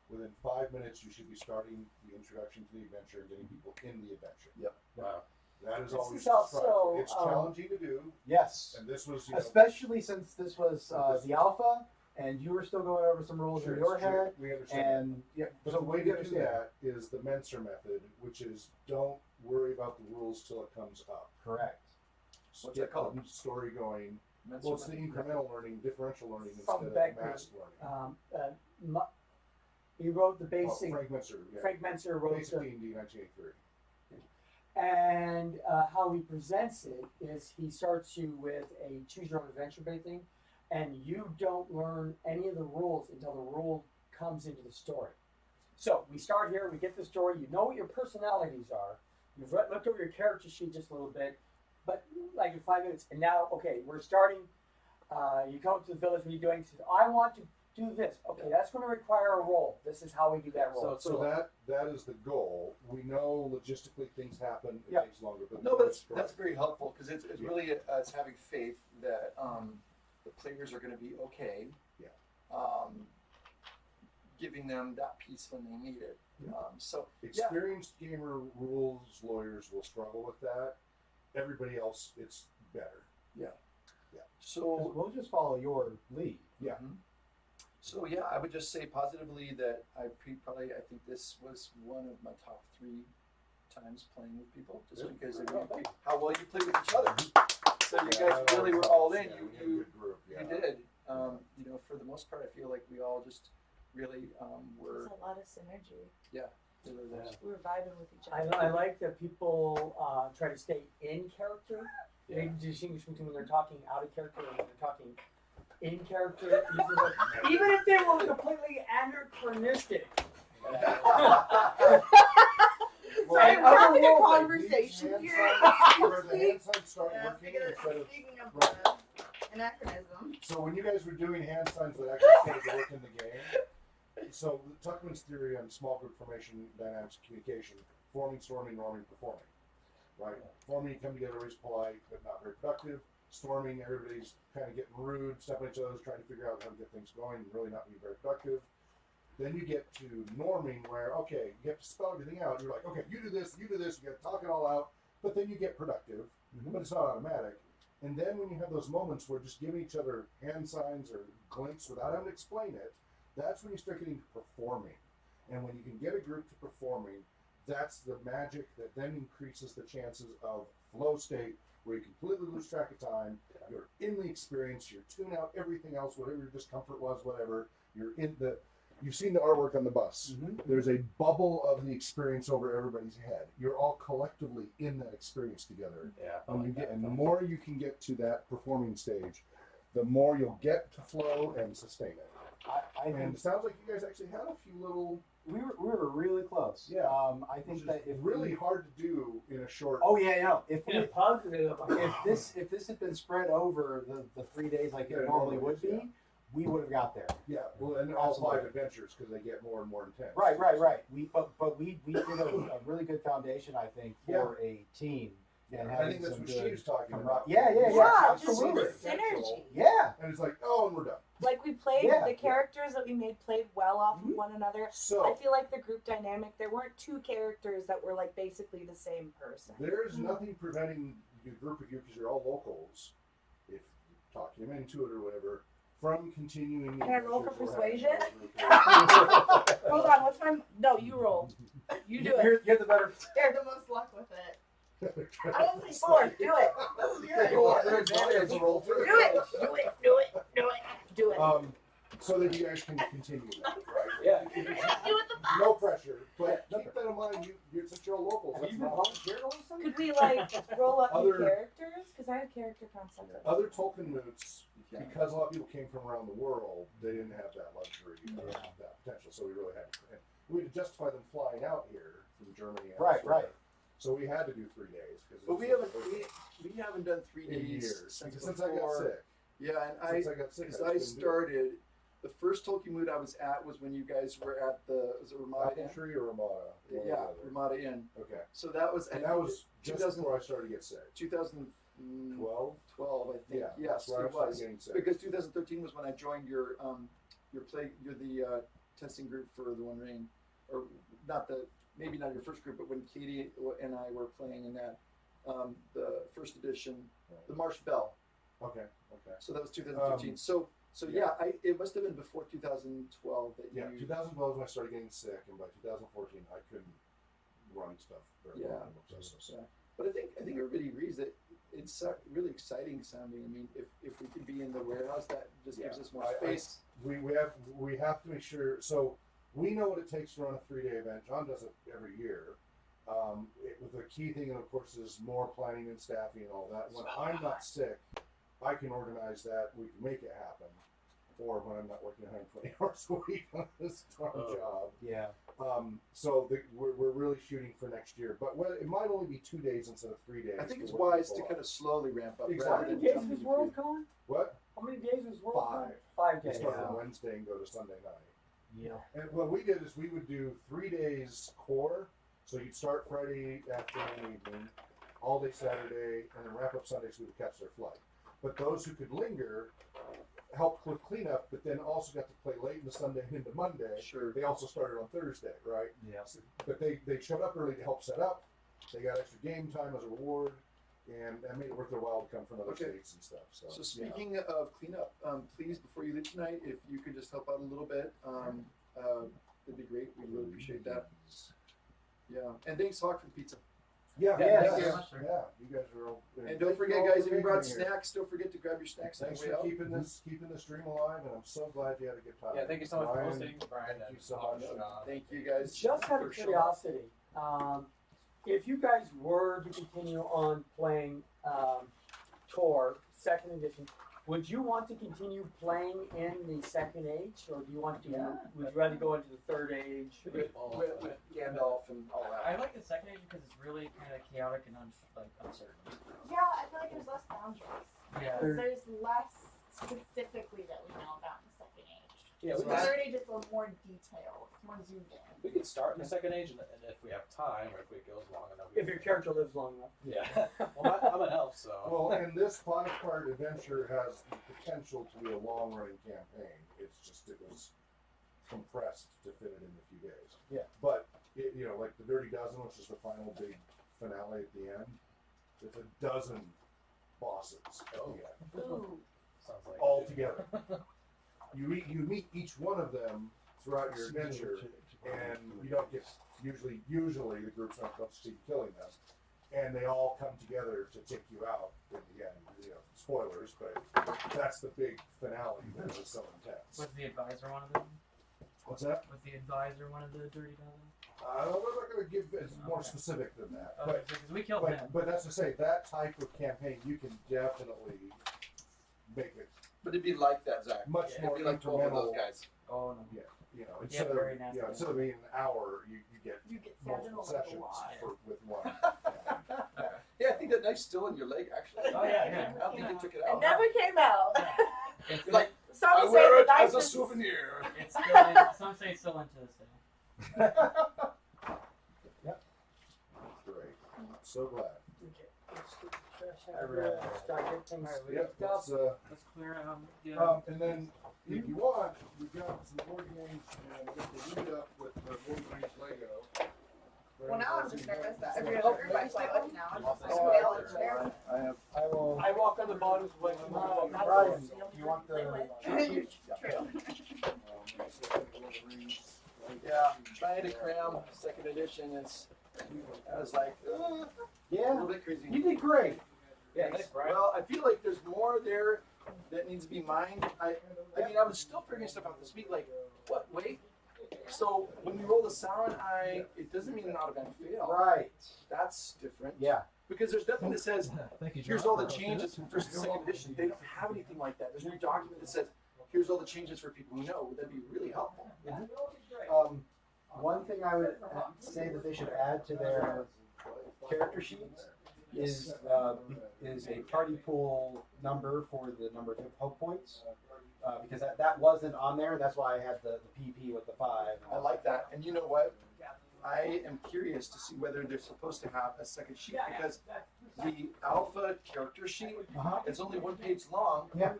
Within 5 minutes, you should be starting the introduction to the adventure and getting people in the adventure. Yep. wow. That is This always is the also, strive. It's challenging to do, Yes. and this was, Especially since this was the alpha, and you were still going over some rules sure, in your it's true. head. We understand. that. And yeah, But so the way we to do understand. that is the Menser method, which is don't worry about the rules till it comes up. Correct. What's Get that called? the story going. Mental Well, it's the method. incremental learning, differential learning From instead back of mass learning. He wrote the Oh, basic. Frank Menser, yeah. Frank Menser wrote Basic the, D&D 1983. and how he presents it is he starts you with a choose your own adventure based thing, and you don't learn any of the rules until the rule comes into the story. So we start here, we get the story, you know what your personalities are, you've looked over your character sheet just a little bit, but like in 5 minutes, and now, okay, we're starting, you come up to the village, what are you doing? He says, I want to do this. Okay, that's going to require a roll. This is how we do that roll. So that is the goal. We know logistically things happen. It Yeah. takes longer. But No, the but goal is that's correct. very helpful because it's Yeah. really it's having faith that the players are going to be okay. Yeah. Giving them that piece when they need it. So yeah, Experienced gamer rules lawyers will struggle with that. Everybody else, it's better. so We'll just follow your lead. Yeah. So yeah, I would just say positively that I think this was one of my top 3 times playing with people, just Good. because of Good. how well you played with each other. So you Yeah, guys really were all in. yeah, we had a You good group. Yeah. did. For the most part, I feel like we all just really were. There's a lot of synergy. Really was. We were vibing with each I, other. I like that people try to stay in character. They distinguish between when they're talking out of character and when they're talking in character. Even if they were completely anachronistic. So I'm Well, having a these conversation hand here. signs- where the hand signs start Yeah, working instead of speaking of right. anachronism. So when you guys were doing hand signs that actually started to work in the game, so Tuckman's theory on small group formation, dynamics, communication, forming, storming, norming, performing, right? Forming, you come together, everybody's polite but not very productive. Storming, everybody's kind of getting rude, stepping on each other, trying to figure out how to get things going, and really not being very productive. Then you get to norming, where okay, you have to spell everything out. You're like, okay, you do this, you got to talk it all out. But then you get productive, but it's not automatic. And then when you have those moments where just giving each other hand signs or glints without having to explain it, that's when you start getting to performing. And when you can get a group to performing, that's the magic that then increases the chances of flow state, where you completely lose track of time. You're in the experience. You tune out everything else, whatever your discomfort was, whatever. You're in the. You've seen the artwork on the bus. There's a bubble of the experience over everybody's head. You're all collectively in that experience together. Yeah. And the more you can get to that performing stage, the more you'll get to flow and sustain it. I And think it sounds like you guys actually had a few little. we were really close. Yeah. I think Which that is if really hard to do in a short. Oh yeah, no. If In a we, pug, if this had been spread over the 3 days like Yeah, it normally normally would is, be, yeah. we would have got there. Yeah, well, and all Absolutely. 5 adventures because they get more and more intense. Right. We did a really good foundation, I think, for a team and I having think that's some what she good was talking camar- about. Yeah, yeah, Yeah, yeah, just absolutely. the synergy. Yeah. And it's like, oh, and we're done. Like we played Yeah, the yeah. characters that we made played well off Mhm. of one another. I So feel like the group dynamic, there weren't two characters that were like basically the same person. there's nothing preventing the group of you, because you're all locals, if you talk him into it or whatever, from continuing. the Can I roll for adventures we're having persuasion? as a group. Hold on, what's my no, you roll. You do it. You're the better. You have the most luck with it. I don't think four. Do it. Yeah, roll for advantage, roll for Do it. Do it. Do it. Do it. Do it. So that you guys can continue that, right? Yeah. Do it the box. No pressure, but keep that in mind. You're since you're all locals. Have That's you been not volunteering all of a sudden? Could we like roll up new Other- characters? Because I have character concept. other TolkienMoots, because a lot of people came from around the world, they didn't have that luxury, that potential. So we really had to. And we had to justify them flying out here from Germany. And Right, elsewhere. right. So we had to do 3 days. But we haven't done 3 in days years since I got before. sick. Yeah, and Since I got sick, because I I just couldn't do it. started, the first Tolkien I was at was when you guys were at was it Ramada Inn? Appletree or Ramada? One or the Yeah, other. Ramada Inn. Okay. So that was And that was just 2000 before I started to get sick. 2012, 12? I think. Yeah. Yes, that's where I it started was. getting sick. Because 2013 was when I joined you're the testing group for the One Ring, or maybe not your first group, but when Katie and I were playing in that, the first edition, the Marsh Bell. Okay. So that was 2013. So yeah, it must have been before 2012 that Yeah, you. 2012 was when I started getting sick, and by 2014 I couldn't run stuff very well. Yeah. But I think everybody agrees that it's really exciting sounding. I mean, if we could be in the warehouse, that just gives us more space. We have to make sure. So we know what it takes to run a 3-day event. John does it every year. The key thing, of course, is more planning and staffing and all that. When I'm not sick, I can organize that. We can make it happen. Or when I'm not working 120 hours a week on this darn job. Yeah. We're really shooting for next year. But it might only be 2 days instead of 3 days. I think it's to work wise to people kind of slowly ramp up. Exactly. How rather many than days jumping was to Worldcon? What? How many days was Worldcon? 5. 5 We days. start on Wednesday and go to Sunday night. Yeah. And what we did is we would do 3 days core. So you'd start Friday afternoon, evening, all day Saturday, and then wrap up Sunday so we would catch their flight. But those who could linger helped with cleanup, but then also got to play late in the Sunday and into Monday. Sure. They also started on Thursday, right? Yeah. But they showed up early to help set up. They got extra game time as a reward, and that made it worth their while to come from other states and stuff. So speaking of cleanup, please, before you leave tonight, if you could just help out a little bit, it'd be great. We'd really appreciate that. Yeah, and thanks, Hawk, for the pizza. Yeah, Yeah, yeah, thank you. you guys are all. And don't forget, guys, if you brought snacks, don't forget to grab your snacks on Thanks the way for out. keeping this stream alive, and I'm so glad you had a good time. Yeah, thank you so much for Brian, hosting, Brian. Thank and you so Hawk, much. John. Thank you, guys. Just out for of showing up. curiosity, if you guys were to continue on playing Tor 2nd edition, would you want to continue playing in the Second Age, or do you want to? Would you rather go into the Third Age? With Gandalf and all that. I like the second age because it's really kind of chaotic and uncertain. Yeah, I feel like there's less boundaries. Yeah. There's less specifically that we know about in the Second Age. Yeah, So we the can, Third Age is a little more detailed, more zoomed in. we can start in the second age, and if we have time, or if it goes long enough. If your character lives long enough. Yeah. Well, I'm an elf, so. Well, and this 5-part adventure has the potential to be a long-running campaign. It's just it was compressed to fit it in a few days. Yeah. But like the Dirty Dozen, which is the final big finale at the end, it's a dozen bosses at the end. Ooh. Sounds like All together. You meet each one of them throughout your adventure, and you don't get usually the group's not going to see you killing them, and they all come together to take you out in the end. Spoilers, but that's the big finale that is so intense. Was the advisor one of them? What's that? Was the advisor one of the Dirty Dozen? I'm not going to give it more specific than that, Because we killed him. but that's to say that type of campaign you can definitely make it But it'd be like that, Zach. much It'd more be like 12 of those incremental. guys. Oh no. Yeah, Yeah, very nasty. instead of being an hour, you get You get multiple Sentinel sessions alive. with one. Yeah, I think that knife's still in your leg, actually. Oh yeah. I don't think they took it It out. never came out. It's Like, Some I say wear the it as a nicest- souvenir. It's still in, some say it's still into this day. Great. So glad. Okay. Start getting things Yeah, picked up. Let's clear out. Yeah. and then if you want, we've got some board games and we've got the lead up with the board games Lego. Well, now I'm just nervous that everybody's like looking now. I'm just like, fail and share. I have. I will. I walk on the bottoms like Brian, do you want the? True. Yeah, trying to cram second edition is. I was like, a Yeah, little bit crazy. you did great. Yeah, thanks, Brian. Well, I feel like there's more there that needs to be mined. I mean, I was still figuring stuff out this week. Like, what? Wait. So when we roll the Sauron eye, it doesn't mean an automatic fail. Right. That's different. Yeah. Because there's nothing that says, Thank you, here's all the changes from first and second edition. They don't have anything like that. There's no document that says, here's all the changes for people who know. That'd be really helpful. One thing I would say that they should add to their character sheets is a party pool number for the number of hope points, because that wasn't on there. That's why I had the PP with the 5. I like that. And you know what? I am curious to see whether they're supposed to have a second sheet, because the alpha character sheet is only 1 page long. Yeah.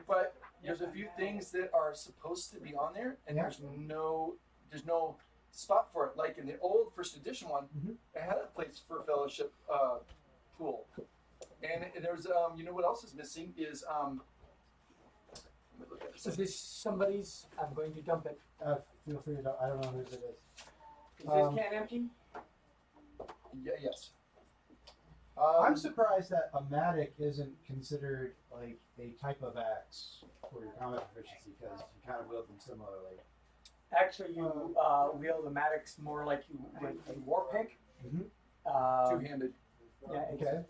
But there's a few things that are supposed to be on there, and there's no spot for it. Like in the old first edition one, it had a place for fellowship pool, and there's you know what else is missing is let me look at Is this. this somebody's? I'm going to dump it. Feel free to. I don't know whose it is. Is this can empty? Yeah, yes. I'm surprised that a matic isn't considered like a type of axe for your combat proficiency, because you kind of wield them similarly. Actually, you wield the Maddox more like you would a war pick. Two-handed. Yeah, Okay.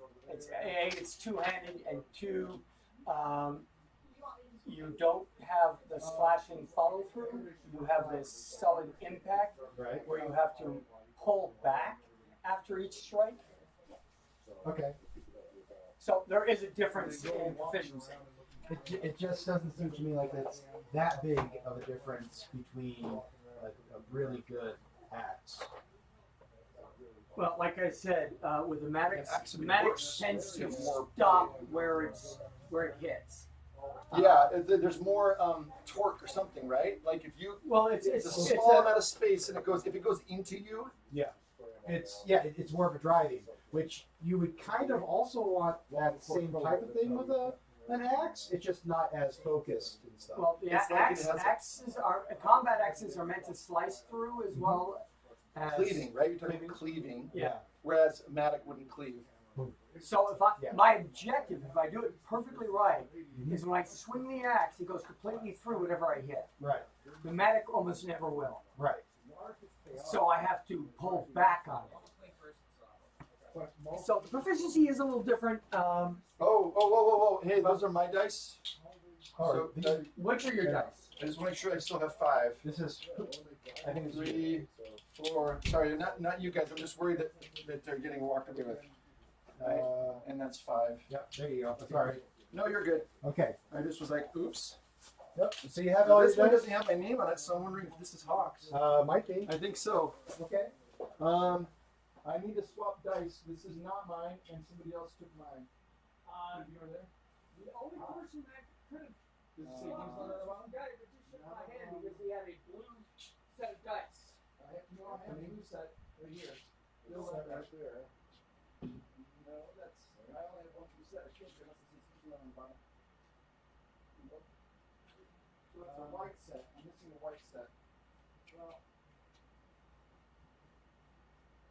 It's two-handed, and two, you don't have the slashing follow through. You have this solid impact, Right. where you have to pull back after each strike. Okay. So there is a difference in proficiency. It just doesn't seem to me like it's that big of a difference between like a really good axe. Well, like I said, with the Maddox, It actually Maddox works. tends to It's more stop where it hits. Yeah, there's more torque or something, right? Like if you, Well, it's a small amount of space, and if it goes into you, It's more of a driving, which you would kind of also want that same type of thing with an axe. It's just not as focused and stuff. Well, the It's like it has a- axes are combat axes are meant to slice through as well as cleaving, right? You're talking about cleaving, Yeah. whereas Matic wouldn't cleave. So my objective, if I do it perfectly right, is when I swing the axe, it goes completely through whatever I hit. Right. The Matic almost never will. Right. So I have to pull back on it. So the proficiency is a little different. Whoa! Hey, those are my dice. Oh, So Which are your dice? I just want to make sure I still have 5. This is. I think it's 3, 4. Sorry, not you guys. I'm just worried that they're getting walked away with. And that's 5. Yeah. There you go. Sorry. No, you're good. Okay. I just was like, oops. Yep. So you have all This your one dice? doesn't have my name on it, so I'm wondering if this is Hawks. Might be. I think so. Okay. I need to swap dice. This is not mine, and somebody else took mine. You were there? The only person that could have Does it say names on that one? got it, but just shook my hand because he had a blue set of dice. I have a blue set right here. Still right there. No, I only have 1 blue set. I can't be unless it says 2 on the bottom. Nope. So it's a white set. I'm missing a white set. Well,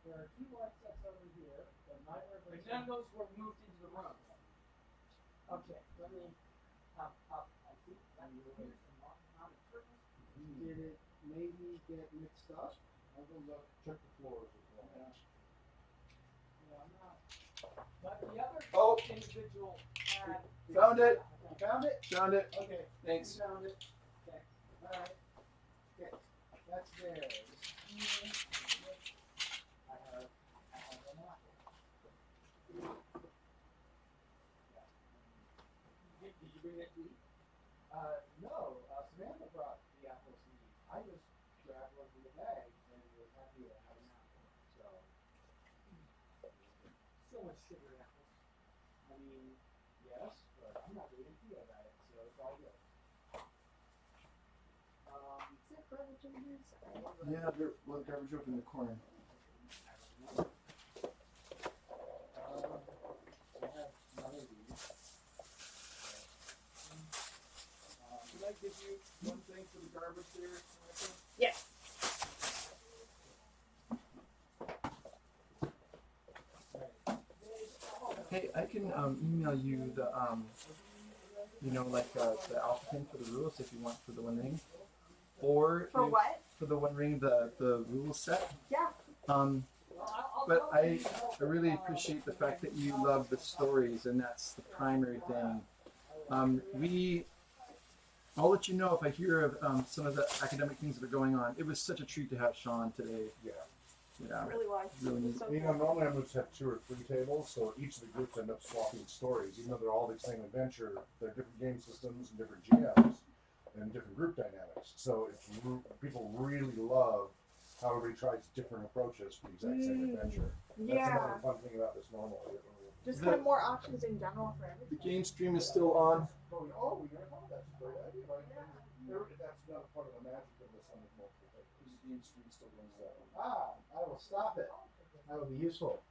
there are 2 white sets over here, but neither of But those. none of those were moved into the room. Okay, let me. I think that here's some not a turtle. Did it maybe get mixed up? I'll go look. Check the floors as well. No, I'm not. But the other Oh. individual had. Found it. You found it? Found it. Okay. Thanks. You found it. Okay. All right. Okay. That's theirs. I have them not. Did you bring that to eat? No. Samantha brought the apples to me. I just grabbed one from the bag and was happy to have an apple. So. So much sugar in apples. mean, yes, but I'm not really feel about it, so it's all good. Is there garbage in here? Sorry. Yeah, there's garbage over in the corner. We have none of these. Can I give you one thing for the garbage there, Samantha? Yes. Hey, I can email you the the alpha thing for the rules if you want for the One Ring, or For if- what? for the One Ring the rules set. Yeah. But I really appreciate the fact that you love the stories, and that's the primary thing. I'll let you know if I hear of some of the academic things that are going on. It was such a treat to have Sean today. Yeah. Yeah. It really was. Really neat. So You know, normally I would have 2 or 3 tables, so each of the groups end up swapping stories. Even though they're all the same adventure, they're different game systems and different GMs and different group dynamics. So it's people really love how everybody tries different approaches for the exact same adventure. That's yeah. another fun thing about this normally. Just kind of more options in general for The everything. game stream is still on. Oh, we never thought that's a great idea. Right? That's not part of the magic of this on the multiple tables. The game stream still runs that one. Ah, I will stop it. That would be useful.